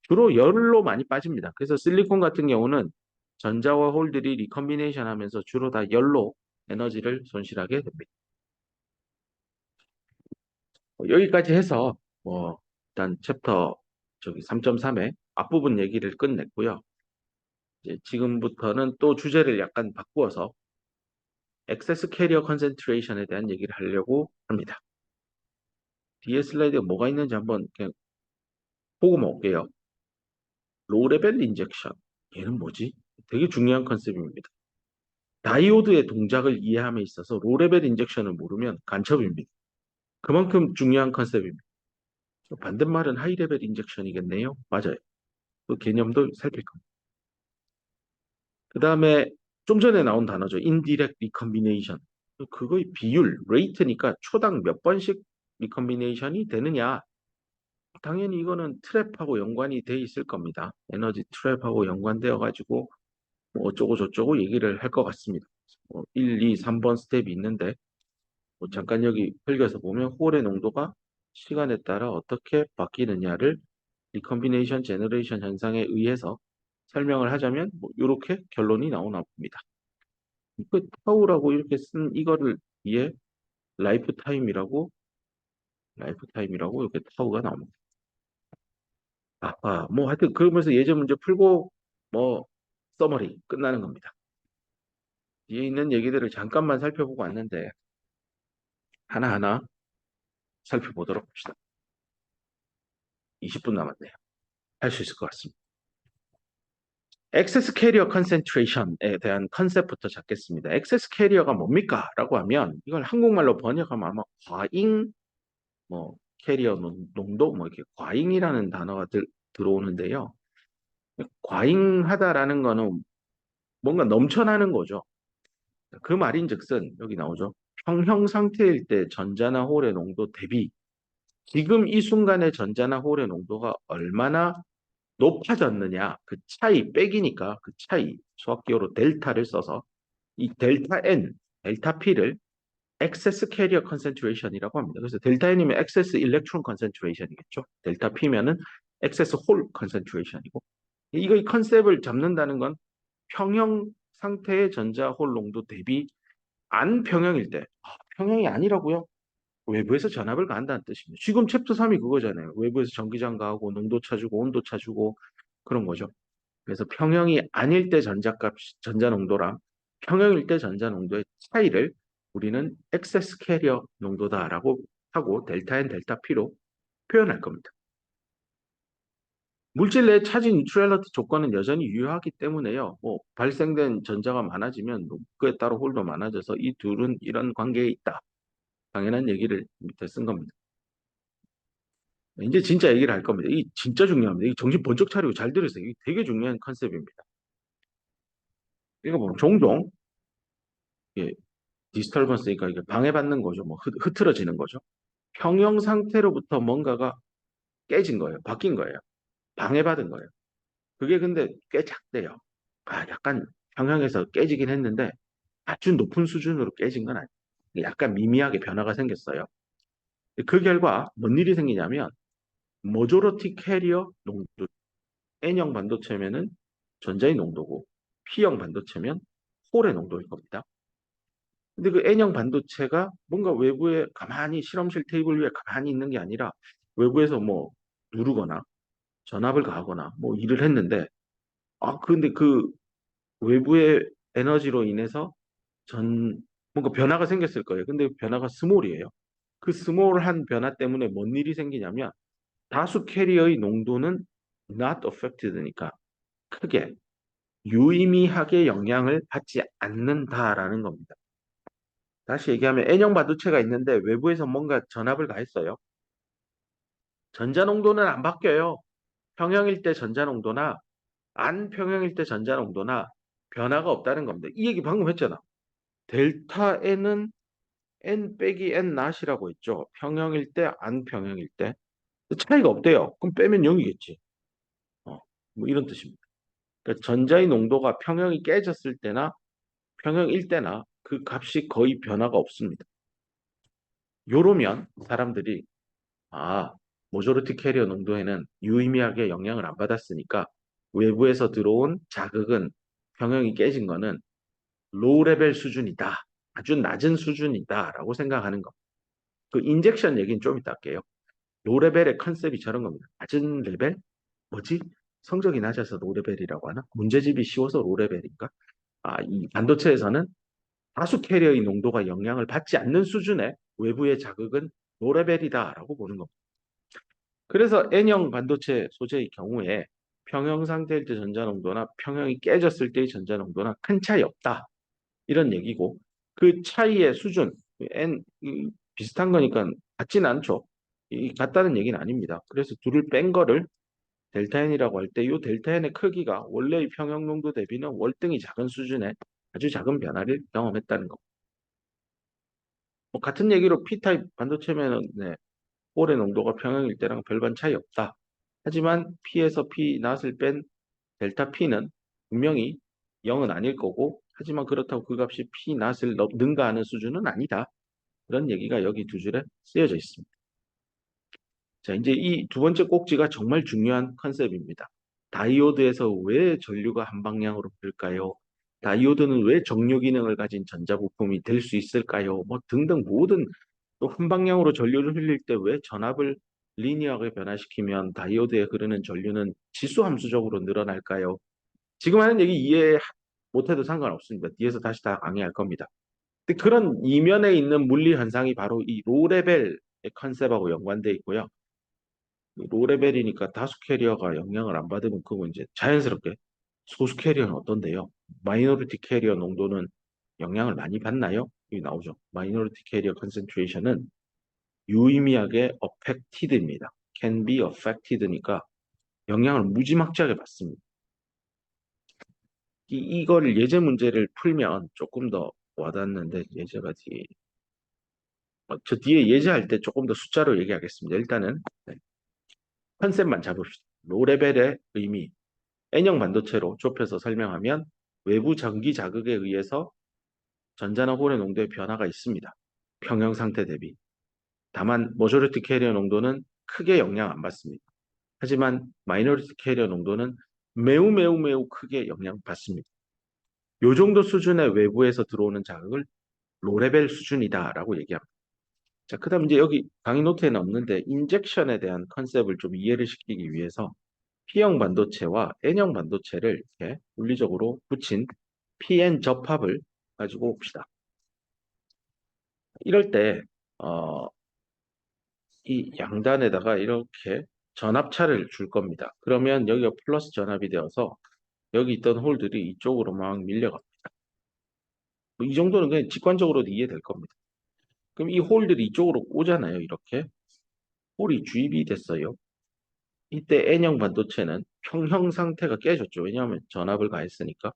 주로 열로 많이 빠집니다. 그래서 실리콘 같은 경우는 전자와 홀들이 리컨비네이션 하면서 주로 다 열로 에너지를 손실하게 됩니다. 여기까지 해서 일단 챕터 저기 3.3의 앞부분 얘기를 끝냈고요. 이제 지금부터는 또 주제를 약간 바꾸어서 액세스 캐리어 컨센트레이션에 대한 얘기를 하려고 합니다. 뒤에 슬라이드에 뭐가 있는지 한번 그냥 보고만 올게요. 로우 레벨 인젝션. 얘는 뭐지? 되게 중요한 컨셉입니다. 다이오드의 동작을 이해함에 있어서 로우 레벨 인젝션을 모르면 간첩입니다. 그만큼 중요한 컨셉입니다. 반대말은 하이 레벨 인젝션이겠네요. 맞아요. 그 개념도 살필 겁니다. 그 다음에 좀 전에 나온 단어죠. 인디렉트 리컨비네이션. 그거의 비율, 레이트니까 초당 몇 번씩 리컨비네이션이 되느냐. 당연히 이거는 트랩하고 연관이 돼 있을 겁니다. 에너지 트랩하고 연관되어 가지고 뭐 어쩌고 저쩌고 얘기를 할 것 같습니다. 1, 2, 3번 스텝이 있는데 잠깐 여기 펼겨서 보면 홀의 농도가 시간에 따라 어떻게 바뀌느냐를 리컨비네이션 제너레이션 현상에 의해서 설명을 하자면 뭐 이렇게 결론이 나오나 봅니다. 그 타우라고 이렇게 쓴 이거를 위에 라이프 타임이라고 이렇게 타우가 나옵니다. 뭐 하여튼 그러면서 예제 문제 풀고 뭐 서머리 끝나는 겁니다. 뒤에 있는 얘기들을 잠깐만 살펴보고 왔는데 하나하나 살펴보도록 합시다. 20분 남았네요. 할 수 있을 것 같습니다. 액세스 캐리어 컨센트레이션에 대한 컨셉부터 잡겠습니다. 액세스 캐리어가 뭡니까? 라고 하면 이걸 한국말로 번역하면 아마 과잉 뭐 캐리어 농도 뭐 이렇게 과잉이라는 단어가 들어오는데요. 과잉하다라는 거는 뭔가 넘쳐나는 거죠. 그 말인즉슨 여기 나오죠. 평형 상태일 때 전자나 홀의 농도 대비 지금 이 순간의 전자나 홀의 농도가 얼마나 높아졌느냐 그 차이 빼기니까 그 차이 수학기호로 델타를 써서 이 델타 N, 델타 P를 excess carrier concentration이라고 합니다. 그래서 델타 N이면 excess electron concentration이겠죠. 델타 P면은 excess hole concentration이고 이거 이 컨셉을 잡는다는 건 평형 상태의 전자홀 농도 대비 안 평형일 때 평형이 아니라고요? 외부에서 전압을 가한다는 뜻입니다. 지금 챕터 3이 그거잖아요. 외부에서 전기장 가하고 농도 찾주고 온도 찾주고 그런 거죠. 그래서 평형이 아닐 때 전자값, 전자농도랑 평형일 때 전자농도의 차이를 우리는 엑세스 캐리어 농도다라고 하고 델타 N, 델타 P로 표현할 겁니다. 물질 내 차지 뉴트럴리티 조건은 여전히 유효하기 때문에요. 뭐 발생된 전자가 많아지면 그에 따라 홀도 많아져서 이 둘은 이런 관계에 있다. 당연한 얘기를 밑에 쓴 겁니다. 이제 진짜 얘기를 할 겁니다. 이 진짜 중요합니다. 이 정신 번쩍 차리고 잘 들으세요. 이게 되게 중요한 컨셉입니다. 이거 보면 종종 예, 디스터번스니까 이게 방해받는 거죠. 뭐 흐트러지는 거죠. 평형 상태로부터 뭔가가 깨진 거예요. 바뀐 거예요. 방해받은 거예요. 그게 근데 꽤 작대요. 약간 평형에서 깨지긴 했는데 아주 높은 수준으로 깨진 건 아니에요. 약간 미미하게 변화가 생겼어요. 그 결과 뭔 일이 생기냐면 모조리티 캐리어 농도 N형 반도체면은 전자의 농도고 P형 반도체면 홀의 농도일 겁니다. 근데 그 N형 반도체가 뭔가 외부에 가만히 실험실 테이블 위에 가만히 있는 게 아니라 외부에서 뭐 누르거나 전압을 가하거나 뭐 일을 했는데 근데 그 외부의 에너지로 인해서 뭔가 변화가 생겼을 거예요. 근데 변화가 스몰이에요. 그 스몰한 변화 때문에 뭔 일이 생기냐면 다수 캐리어의 농도는 not affected니까 크게 유의미하게 영향을 받지 않는다라는 겁니다. 다시 얘기하면 N형 반도체가 있는데 외부에서 뭔가 전압을 가했어요. 전자 농도는 안 바뀌어요. 평형일 때 전자 농도나 안 평형일 때 전자 농도나 변화가 없다는 겁니다. 이 얘기 방금 했잖아. 델타 N은 N 빼기 N 낫이라고 했죠. 평형일 때, 안 평형일 때. 차이가 없대요. 그럼 빼면 0이겠지. 뭐 이런 뜻입니다. 그러니까 전자의 농도가 평형이 깨졌을 때나 평형일 때나 그 값이 거의 변화가 없습니다. 요러면 사람들이 아, 모조리티 캐리어 농도에는 유의미하게 영향을 안 받았으니까 외부에서 들어온 자극은 평형이 깨진 거는 로우 레벨 수준이다. 아주 낮은 수준이다라고 생각하는 거. 그 인젝션 얘기는 좀 이따 할게요. 로우 레벨의 컨셉이 저런 겁니다. 낮은 레벨? 뭐지? 성적이 낮아서 로우 레벨이라고 하나? 문제집이 쉬워서 로우 레벨인가? 이 반도체에서는 다수 캐리어의 농도가 영향을 받지 않는 수준의 외부의 자극은 로우 레벨이다라고 보는 겁니다. 그래서 N형 반도체 소재의 경우에 평형 상태일 때 전자농도나 평형이 깨졌을 때의 전자농도나 큰 차이 없다. 이런 얘기고 그 차이의 수준, 비슷한 거니까 같지는 않죠. 같다는 얘기는 아닙니다. 그래서 둘을 뺀 거를 델타 N이라고 할 때 이 델타 N의 크기가 원래의 평형 농도 대비는 월등히 작은 수준의 아주 작은 변화를 경험했다는 거. 뭐 같은 얘기로 P타입 반도체면은 홀의 농도가 평형일 때랑 별반 차이 없다. 하지만 P에서 P 낫을 뺀 델타 P는 분명히 0은 아닐 거고 하지만 그렇다고 그 값이 P 낫을 능가하는 수준은 아니다. 그런 얘기가 여기 두 줄에 쓰여져 있습니다. 자, 이제 이 두 번째 꼭지가 정말 중요한 컨셉입니다. 다이오드에서 왜 전류가 한 방향으로 흐를까요? 다이오드는 왜 정류 기능을 가진 전자부품이 될 수 있을까요? 뭐 등등 모든 또 한 방향으로 전류를 흘릴 때 왜 전압을 리니어하게 변화시키면 다이오드에 흐르는 전류는 지수함수적으로 늘어날까요? 지금 하는 얘기 이해 못해도 상관없습니다. 뒤에서 다시 다 강의할 겁니다. 근데 그런 이면에 있는 물리 현상이 바로 이 로레벨의 컨셉하고 연관돼 있고요. 로레벨이니까 다수 캐리어가 영향을 안 받으면 그거 이제 자연스럽게 소수 캐리어는 어떤데요? 마이너리티 캐리어 농도는 영향을 많이 받나요? 여기 나오죠. 마이너리티 캐리어 컨센트레이션은 유의미하게 affected입니다. can be affected니까 영향을 무지막지하게 받습니다. 이걸 예제 문제를 풀면 조금 더 와닿는데 예제가 저 뒤에 예제할 때 조금 더 숫자로 얘기하겠습니다. 일단은 컨셉만 잡읍시다. 로레벨의 의미, N형 반도체로 좁혀서 설명하면 외부 전기 자극에 의해서 전자나 홀의 농도의 변화가 있습니다. 평형 상태 대비. 다만 모조리티 캐리어 농도는 크게 영향 안 받습니다. 하지만 마이너리티 캐리어 농도는 매우 매우 매우 크게 영향받습니다. 요 정도 수준의 외부에서 들어오는 자극을 로레벨 수준이다라고 얘기합니다. 자, 그다음 이제 여기 강의 노트에는 없는데 인젝션에 대한 컨셉을 좀 이해를 시키기 위해서 P형 반도체와 N형 반도체를 이렇게 물리적으로 붙인 PN 접합을 가지고 옵시다. 이럴 때 이 양단에다가 이렇게 전압차를 줄 겁니다. 그러면 여기가 플러스 전압이 되어서 여기 있던 홀들이 이쪽으로 막 밀려갑니다. 뭐이 정도는 그냥 직관적으로도 이해될 겁니다. 그럼 이 홀들이 이쪽으로 오잖아요. 이렇게 홀이 주입이 됐어요. 이때 N형 반도체는 평형 상태가 깨졌죠. 왜냐하면 전압을 가했으니까.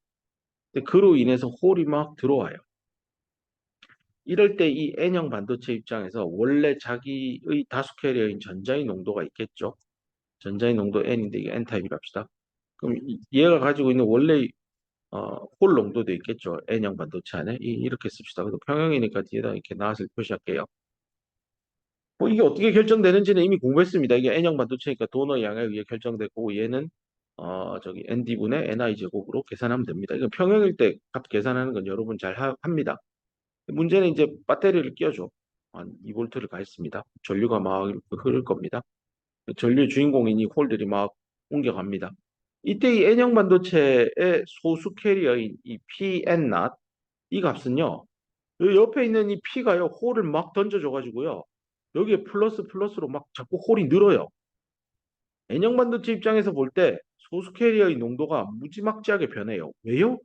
근데 그로 인해서 홀이 막 들어와요. 이럴 때 이 N형 반도체 입장에서 원래 자기의 다수 캐리어인 전자의 농도가 있겠죠. 전자의 농도 N인데 이게 N타입이라 합시다. 그럼 얘가 가지고 있는 원래 홀 농도도 있겠죠. N형 반도체 안에. 이렇게 씁시다. 그래서 평형이니까 뒤에다 이렇게 낫을 표시할게요. 뭐 이게 어떻게 결정되는지는 이미 공부했습니다. 이게 N형 반도체니까 도너 양에 의해 결정되고 얘는 저기 ND분의 NI 제곱으로 계산하면 됩니다. 이건 평형일 때 값 계산하는 건 여러분 잘 합니다. 문제는 이제 배터리를 끼워줘. 한 2볼트를 가했습니다. 전류가 막 흐를 겁니다. 전류의 주인공인 이 홀들이 막 옮겨갑니다. 이때 이 N형 반도체의 소수 캐리어인 이 P-N0 이 값은요. 이 옆에 있는 이 P가요. 홀을 막 던져줘가지고요. 여기에 플러스 플러스로 막 자꾸 홀이 늘어요. N형 반도체 입장에서 볼 때 소수 캐리어의 농도가 무지막지하게 변해요. 왜요?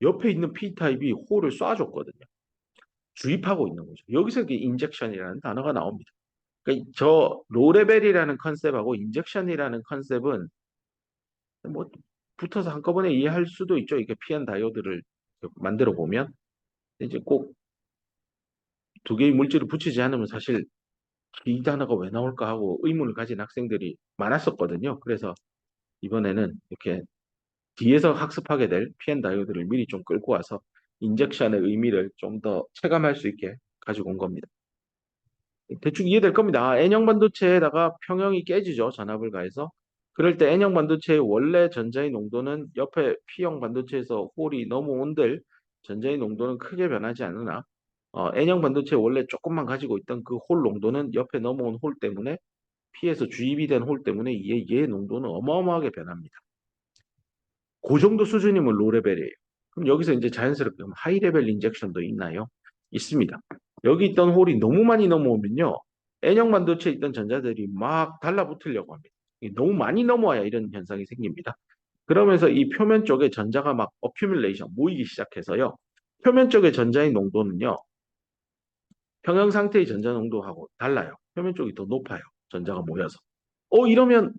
옆에 있는 P타입이 홀을 쏴줬거든요. 주입하고 있는 거죠. 여기서 이게 인젝션이라는 단어가 나옵니다. 그러니까 저 로레벨이라는 컨셉하고 인젝션이라는 컨셉은 뭐 붙어서 한꺼번에 이해할 수도 있죠. 이게 PN 다이오드를 만들어 보면 이제 꼭 두 개의 물질을 붙이지 않으면 사실 이 단어가 왜 나올까 하고 의문을 가진 학생들이 많았었거든요. 그래서 이번에는 이렇게 뒤에서 학습하게 될 PN 다이오드를 미리 좀 끌고 와서 인젝션의 의미를 좀 더 체감할 수 있게 가지고 온 겁니다. 대충 이해될 겁니다. N형 반도체에다가 평형이 깨지죠. 전압을 가해서. 그럴 때 N형 반도체의 원래 전자의 농도는 옆에 P형 반도체에서 홀이 넘어온들 전자의 농도는 크게 변하지 않으나 N형 반도체 원래 조금만 가지고 있던 그 홀 농도는 옆에 넘어온 홀 때문에 P에서 주입이 된 홀 때문에 얘 농도는 어마어마하게 변합니다. 그 정도 수준이면 로레벨이에요. 그럼 여기서 이제 자연스럽게 하이레벨 인젝션도 있나요? 있습니다. 여기 있던 홀이 너무 많이 넘어오면요. N형 반도체에 있던 전자들이 막 달라붙으려고 합니다. 너무 많이 넘어와야 이런 현상이 생깁니다. 그러면서 이 표면 쪽에 전자가 막 어큐뮬레이션, 모이기 시작해서요. 표면 쪽의 전자의 농도는요. 평형 상태의 전자 농도하고 달라요. 표면 쪽이 더 높아요. 전자가 모여서. 이러면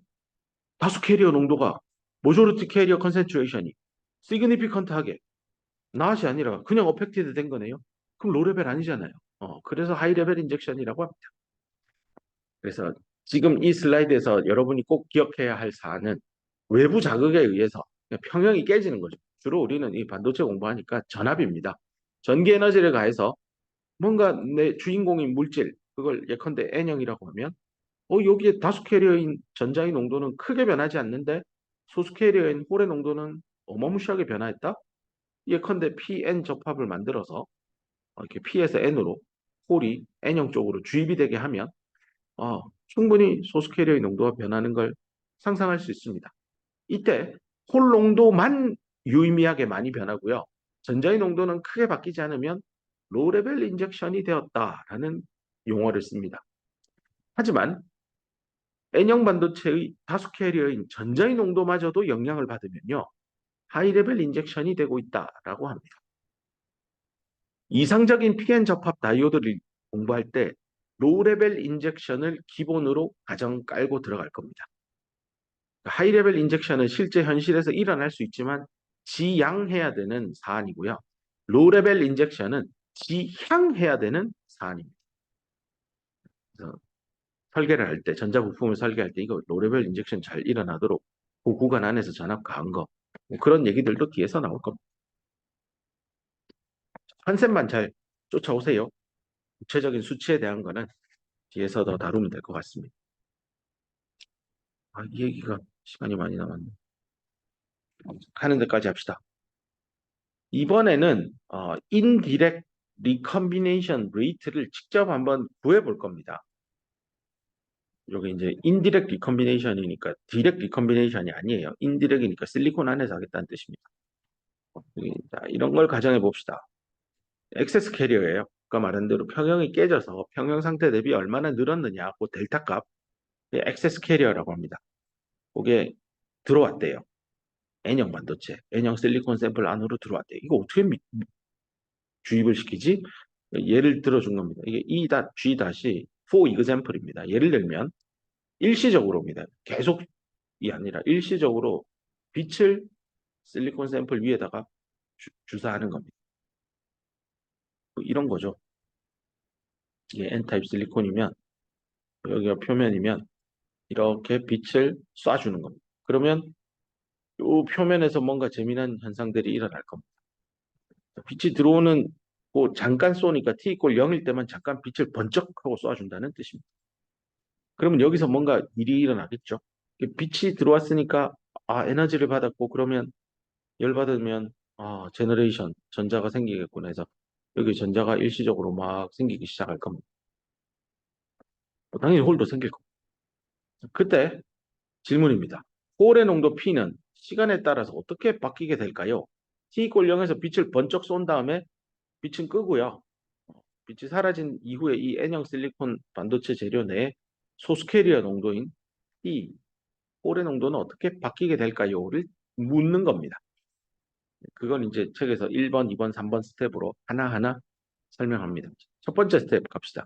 다수 캐리어 농도가 모조리티 캐리어 컨센트레이션이 시그니피컨트하게 낫이 아니라 그냥 어펙티드 된 거네요. 그럼 로레벨 아니잖아요. 그래서 하이레벨 인젝션이라고 합니다. 그래서 지금 이 슬라이드에서 여러분이 꼭 기억해야 할 사안은 외부 자극에 의해서 평형이 깨지는 거죠. 주로 우리는 이 반도체 공부하니까 전압입니다. 전기 에너지를 가해서 뭔가 내 주인공인 물질, 그걸 예컨대 N형이라고 하면 여기에 다수 캐리어인 전자의 농도는 크게 변하지 않는데 소수 캐리어인 홀의 농도는 어마무시하게 변화했다? 예컨대 PN 접합을 만들어서 이렇게 P에서 N으로 홀이 N형 쪽으로 주입이 되게 하면 충분히 소수 캐리어의 농도가 변하는 걸 상상할 수 있습니다. 이때 홀 농도만 유의미하게 많이 변하고요. 전자의 농도는 크게 바뀌지 않으면 로레벨 인젝션이 되었다라는 용어를 씁니다. 하지만 N형 반도체의 다수 캐리어인 전자의 농도마저도 영향을 받으면요. 하이레벨 인젝션이 되고 있다라고 합니다. 이상적인 PN 접합 다이오드를 공부할 때 로레벨 인젝션을 기본으로 가정 깔고 들어갈 겁니다. 하이레벨 인젝션은 실제 현실에서 일어날 수 있지만 지양해야 되는 사안이고요. 로레벨 인젝션은 지향해야 되는 사안입니다. 그래서 설계를 할 때, 전자부품을 설계할 때 이거 로레벨 인젝션 잘 일어나도록 그 구간 안에서 전압 가한 거, 뭐 그런 얘기들도 뒤에서 나올 겁니다. 컨셉만 잘 쫓아오세요. 구체적인 수치에 대한 거는 뒤에서 더 다루면 될 것 같습니다. 이 얘기가 시간이 많이 남았네. 하는 데까지 합시다. 이번에는 indirect recombination rate를 직접 한번 구해볼 겁니다. 여기 이제 indirect recombination이니까 direct recombination이 아니에요. indirect이니까 실리콘 안에서 하겠다는 뜻입니다. 자, 이런 걸 가정해 봅시다. 엑세스 캐리어예요. 아까 말한 대로 평형이 깨져서 평형 상태 대비 얼마나 늘었느냐, 그 델타 값, 엑세스 캐리어라고 합니다. 그게 들어왔대요. N형 반도체, N형 실리콘 샘플 안으로 들어왔대요. 이거 어떻게 주입을 시키지? 예를 들어준 겁니다. 이게 E.G. for example입니다. 예를 들면 일시적으로입니다. 계속이 아니라 일시적으로 빛을 실리콘 샘플 위에다가 주사하는 겁니다. 이런 거죠. 이게 N타입 실리콘이면 여기가 표면이면 이렇게 빛을 쏴주는 겁니다. 그러면 이 표면에서 뭔가 재미난 현상들이 일어날 겁니다. 빛이 들어오는 잠깐 쏘니까 t = 0일 때만 잠깐 빛을 번쩍하고 쏴준다는 뜻입니다. 그러면 여기서 뭔가 일이 일어나겠죠. 빛이 들어왔으니까 에너지를 받았고 그러면 열 받으면 제너레이션 전자가 생기겠구나 해서 여기 전자가 일시적으로 막 생기기 시작할 겁니다. 당연히 홀도 생길 겁니다. 그때 질문입니다. 홀의 농도 P는 시간에 따라서 어떻게 바뀌게 될까요? T = 0에서 빛을 번쩍 쏜 다음에 빛은 끄고요. 빛이 사라진 이후에 이 N형 실리콘 반도체 재료 내에 소수 캐리어 농도인 P, 홀의 농도는 어떻게 바뀌게 될까요?를 묻는 겁니다. 그건 이제 책에서 1번, 2번, 3번 스텝으로 하나하나 설명합니다. 첫 번째 스텝 갑시다.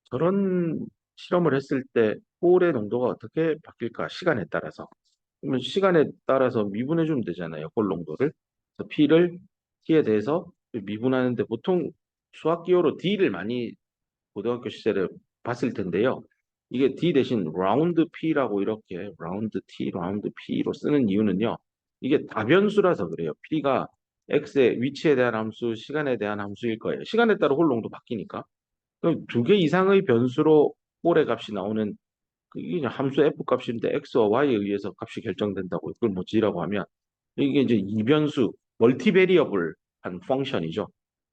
저런 실험을 했을 때 홀의 농도가 어떻게 바뀔까? 시간에 따라서. 그러면 시간에 따라서 미분해 주면 되잖아요. 홀 농도를. 그래서 P를 T에 대해서 미분하는데 보통 수학 기호로 D를 많이 고등학교 시절에 봤을 텐데요. 이게 D 대신 라운드 P라고 이렇게 라운드 T, 라운드 P로 쓰는 이유는요. 이게 다변수라서 그래요. P가 X의 위치에 대한 함수, 시간에 대한 함수일 거예요. 시간에 따라 홀 농도 바뀌니까. 그럼 두 개 이상의 변수로 홀의 값이 나오는 이게 함수 F 값인데 X와 Y에 의해서 값이 결정된다고 그걸 뭐 G라고 하면 이게 이제 이변수, 멀티베리어블한 펑션이죠.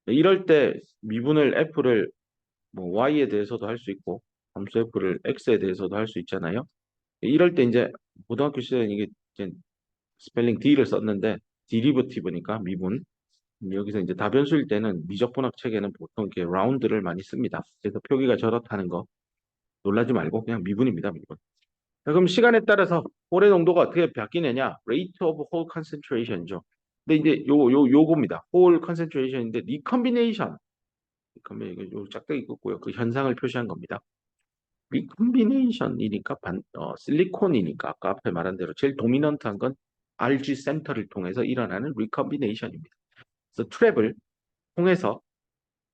이럴 때 미분을 F를 뭐 Y에 대해서도 할 수 있고 함수 F를 X에 대해서도 할 수 있잖아요. 이럴 때 이제 고등학교 시절에 이게 이제 스펠링 D를 썼는데 디리버티브니까 미분. 여기서 이제 다변수일 때는 미적분학 책에는 보통 이렇게 라운드를 많이 씁니다. 그래서 표기가 저렇다는 거 놀라지 말고 그냥 미분입니다, 미분. 자, 그럼 시간에 따라서 홀의 농도가 어떻게 바뀌느냐? rate of hole concentration이죠. 근데 이제 요겁니다. hole concentration인데 recombination. 요 짝대기 긋고요. 그 현상을 표시한 겁니다. recombination이니까 실리콘이니까 아까 앞에 말한 대로 제일 도미넌트한 건 RG 센터를 통해서 일어나는 recombination입니다. 그래서 트랩을 통해서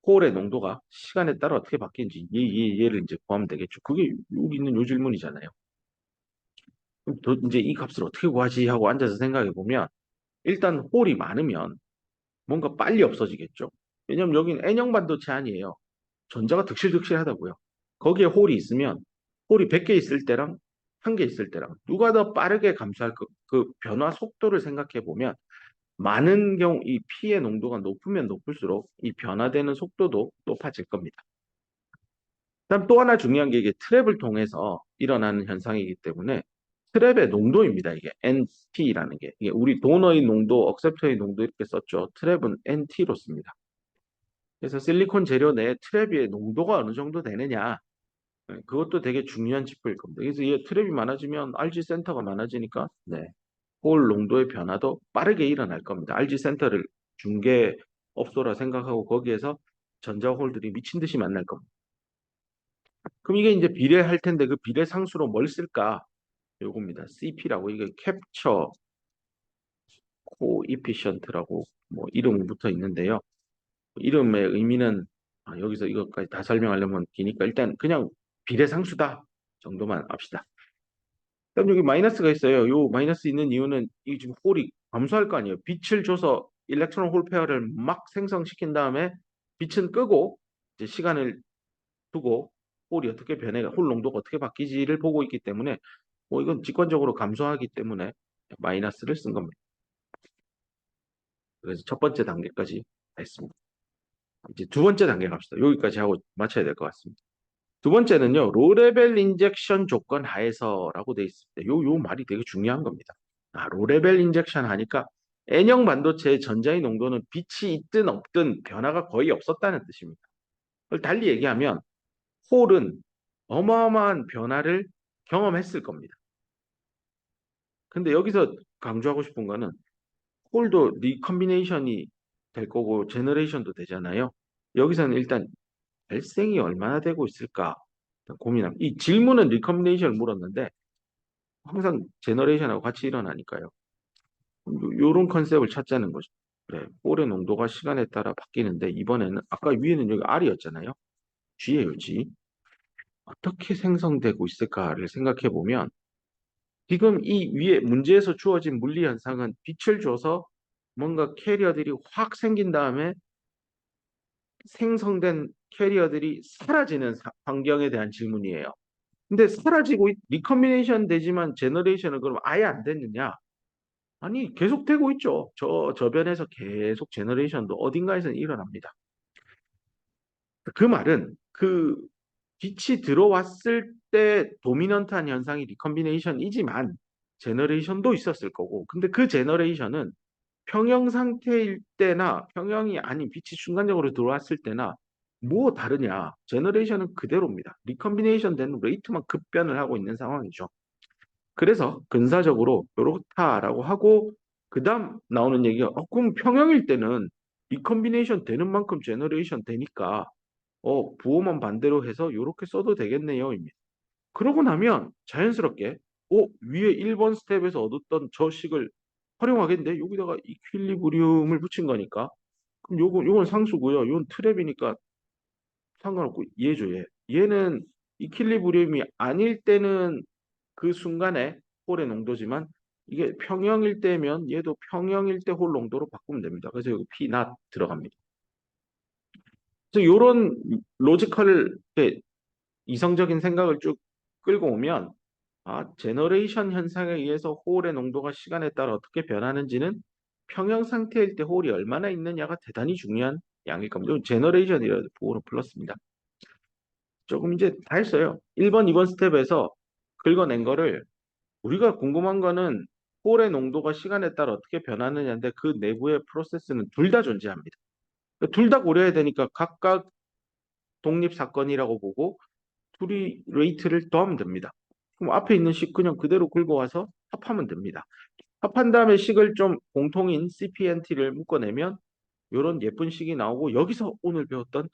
홀의 농도가 시간에 따라 어떻게 바뀌는지 얘를 이제 구하면 되겠죠. 그게 여기 있는 요 질문이잖아요. 그럼 이제 이 값을 어떻게 구하지 하고 앉아서 생각해 보면 일단 홀이 많으면 뭔가 빨리 없어지겠죠. 왜냐면 여기는 N형 반도체 아니에요. 전자가 득실득실하다고요. 거기에 홀이 있으면 홀이 100개 있을 때랑 1개 있을 때랑 누가 더 빠르게 감소할 그 변화 속도를 생각해 보면 많은 경우 이 P의 농도가 높으면 높을수록 이 변화되는 속도도 높아질 겁니다. 그다음 또 하나 중요한 게 이게 트랩을 통해서 일어나는 현상이기 때문에 트랩의 농도입니다. 이게 NT라는 게. 이게 우리 도너의 농도, 억셉터의 농도 이렇게 썼죠. 트랩은 NT로 씁니다. 그래서 실리콘 재료 내에 트랩의 농도가 어느 정도 되느냐. 그것도 되게 중요한 지표일 겁니다. 그래서 이 트랩이 많아지면 RG 센터가 많아지니까 홀 농도의 변화도 빠르게 일어날 겁니다. RG 센터를 중개 업소라 생각하고 거기에서 전자홀들이 미친 듯이 만날 겁니다. 그럼 이게 이제 비례할 텐데 그 비례 상수로 뭘 쓸까? 요겁니다. CP라고 이게 캡처 코이피션트라고 뭐 이름이 붙어 있는데요. 이름의 의미는 여기서 이것까지 다 설명하려면 기니까 일단 그냥 비례 상수다 정도만 합시다. 그럼 여기 마이너스가 있어요. 요 마이너스 있는 이유는 이 지금 홀이 감소할 거 아니에요. 빛을 줘서 일렉트론 홀 페어를 막 생성시킨 다음에 빛은 끄고 이제 시간을 두고 홀이 어떻게 변해, 홀 농도가 어떻게 바뀌지를 보고 있기 때문에 뭐 이건 직관적으로 감소하기 때문에 마이너스를 쓴 겁니다. 그래서 첫 번째 단계까지 했습니다. 이제 두 번째 단계 갑시다. 여기까지 하고 마쳐야 될 것 같습니다. 두 번째는요, 로레벨 인젝션 조건 하에서라고 돼 있습니다. 요 말이 되게 중요한 겁니다. 로레벨 인젝션 하니까 N형 반도체의 전자의 농도는 빛이 있든 없든 변화가 거의 없었다는 뜻입니다. 그걸 달리 얘기하면 홀은 어마어마한 변화를 경험했을 겁니다. 근데 여기서 강조하고 싶은 거는 홀도 리컴비네이션이 될 거고 제너레이션도 되잖아요. 여기서는 일단 발생이 얼마나 되고 있을까 고민합니다. 이 질문은 리컴비네이션을 물었는데 항상 제너레이션하고 같이 일어나니까요. 요런 컨셉을 찾자는 거죠. 그래, 홀의 농도가 시간에 따라 바뀌는데 이번에는 아까 위에는 여기 R이었잖아요. G예요, G. 어떻게 생성되고 있을까를 생각해 보면 지금 이 위에 문제에서 주어진 물리 현상은 빛을 줘서 뭔가 캐리어들이 확 생긴 다음에 생성된 캐리어들이 사라지는 환경에 대한 질문이에요. 근데 사라지고 리커미네이션 되지만 제너레이션은 그럼 아예 안 됐느냐? 아니, 계속 되고 있죠. 저 변에서 계속 제너레이션도 어딘가에서는 일어납니다. 그 말은 그 빛이 들어왔을 때 도미넌트한 현상이 리컴비네이션이지만 제너레이션도 있었을 거고 근데 그 제너레이션은 평형 상태일 때나 평형이 아닌 빛이 순간적으로 들어왔을 때나 뭐 다르냐 제너레이션은 그대로입니다. 리컴비네이션 된 레이트만 급변을 하고 있는 상황이죠. 그래서 근사적으로 요렇다라고 하고 그 다음 나오는 얘기가 그럼 평형일 때는 리컴비네이션 되는 만큼 제너레이션 되니까 부호만 반대로 해서 이렇게 써도 되겠네요. 입니다. 그러고 나면 자연스럽게 위에 1번 스텝에서 얻었던 저 식을 활용하겠는데 여기다가 이퀄리브리움을 붙인 거니까 그럼 요건 상수고요. 요건 트랩이니까 상관없고 얘죠, 얘. 얘는 이퀄리브리움이 아닐 때는 그 순간에 홀의 농도지만 이게 평형일 때면 얘도 평형일 때 홀 농도로 바꾸면 됩니다. 그래서 여기 P not 들어갑니다. 그래서 이런 로지컬 이성적인 생각을 쭉 끌고 오면 제너레이션 현상에 의해서 홀의 농도가 시간에 따라 어떻게 변하는지는 평형 상태일 때 홀이 얼마나 있느냐가 대단히 중요한 양일 겁니다. 제너레이션이라도 보호로 불렀습니다. 조금 이제 다 했어요. 1번, 2번 스텝에서 긁어낸 거를 우리가 궁금한 거는 홀의 농도가 시간에 따라 어떻게 변하느냐인데 그 내부의 프로세스는 둘 다 존재합니다. 둘 다 고려해야 되니까 각각 독립 사건이라고 보고 둘이 레이트를 더하면 됩니다. 그럼 앞에 있는 식 그냥 그대로 긁어와서 합하면 됩니다. 합한 다음에 식을 좀 공통인 CPNT를 묶어내면 이런 예쁜 식이 나오고 여기서 오늘 배웠던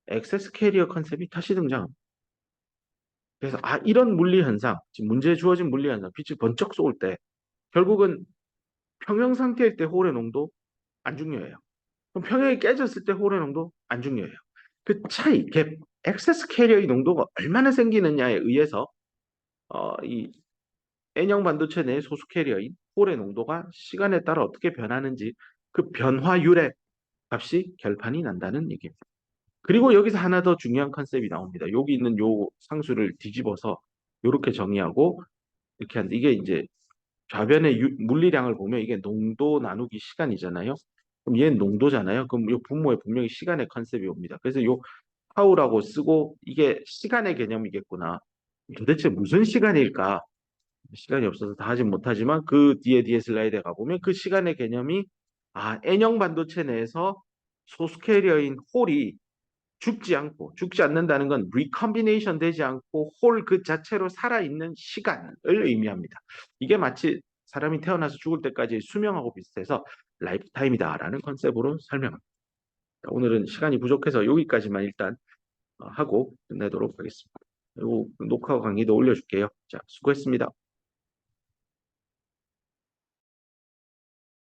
액세스 캐리어 컨셉이 다시 등장합니다. 그래서 이런 물리 현상, 지금 문제에 주어진 물리 현상, 빛이 번쩍 쏠 때 결국은 평형 상태일 때 홀의 농도 안 중요해요. 그럼 평형이 깨졌을 때 홀의 농도 안 중요해요. 그 차이, 갭, 액세스 캐리어의 농도가 얼마나 생기느냐에 의해서 이 N형 반도체 내 소수 캐리어인 홀의 농도가 시간에 따라 어떻게 변하는지 그 변화율의 값이 결판이 난다는 얘기입니다. 그리고 여기서 하나 더 중요한 컨셉이 나옵니다. 여기 있는 요 상수를 뒤집어서 이렇게 정의하고 이렇게 하는데 이게 이제 좌변의 물리량을 보면 이게 농도 나누기 시간이잖아요. 그럼 얘는 농도잖아요. 그럼 요 분모에 분명히 시간의 컨셉이 옵니다. 그래서 요 타우라고 쓰고 이게 시간의 개념이겠구나. 도대체 무슨 시간일까? 시간이 없어서 다 하진 못하지만 그 뒤에 슬라이드에 가보면 그 시간의 개념이 N형 반도체 내에서 소수 캐리어인 홀이 죽지 않는다는 건 리컴비네이션 되지 않고 홀 그 자체로 살아있는 시간을 의미합니다. 이게 마치 사람이 태어나서 죽을 때까지 수명하고 비슷해서 라이프타임이다라는 컨셉으로 설명합니다. 오늘은 시간이 부족해서 여기까지만 일단 하고 끝내도록 하겠습니다. 그리고 녹화 강의도 올려줄게요. 자, 수고했습니다.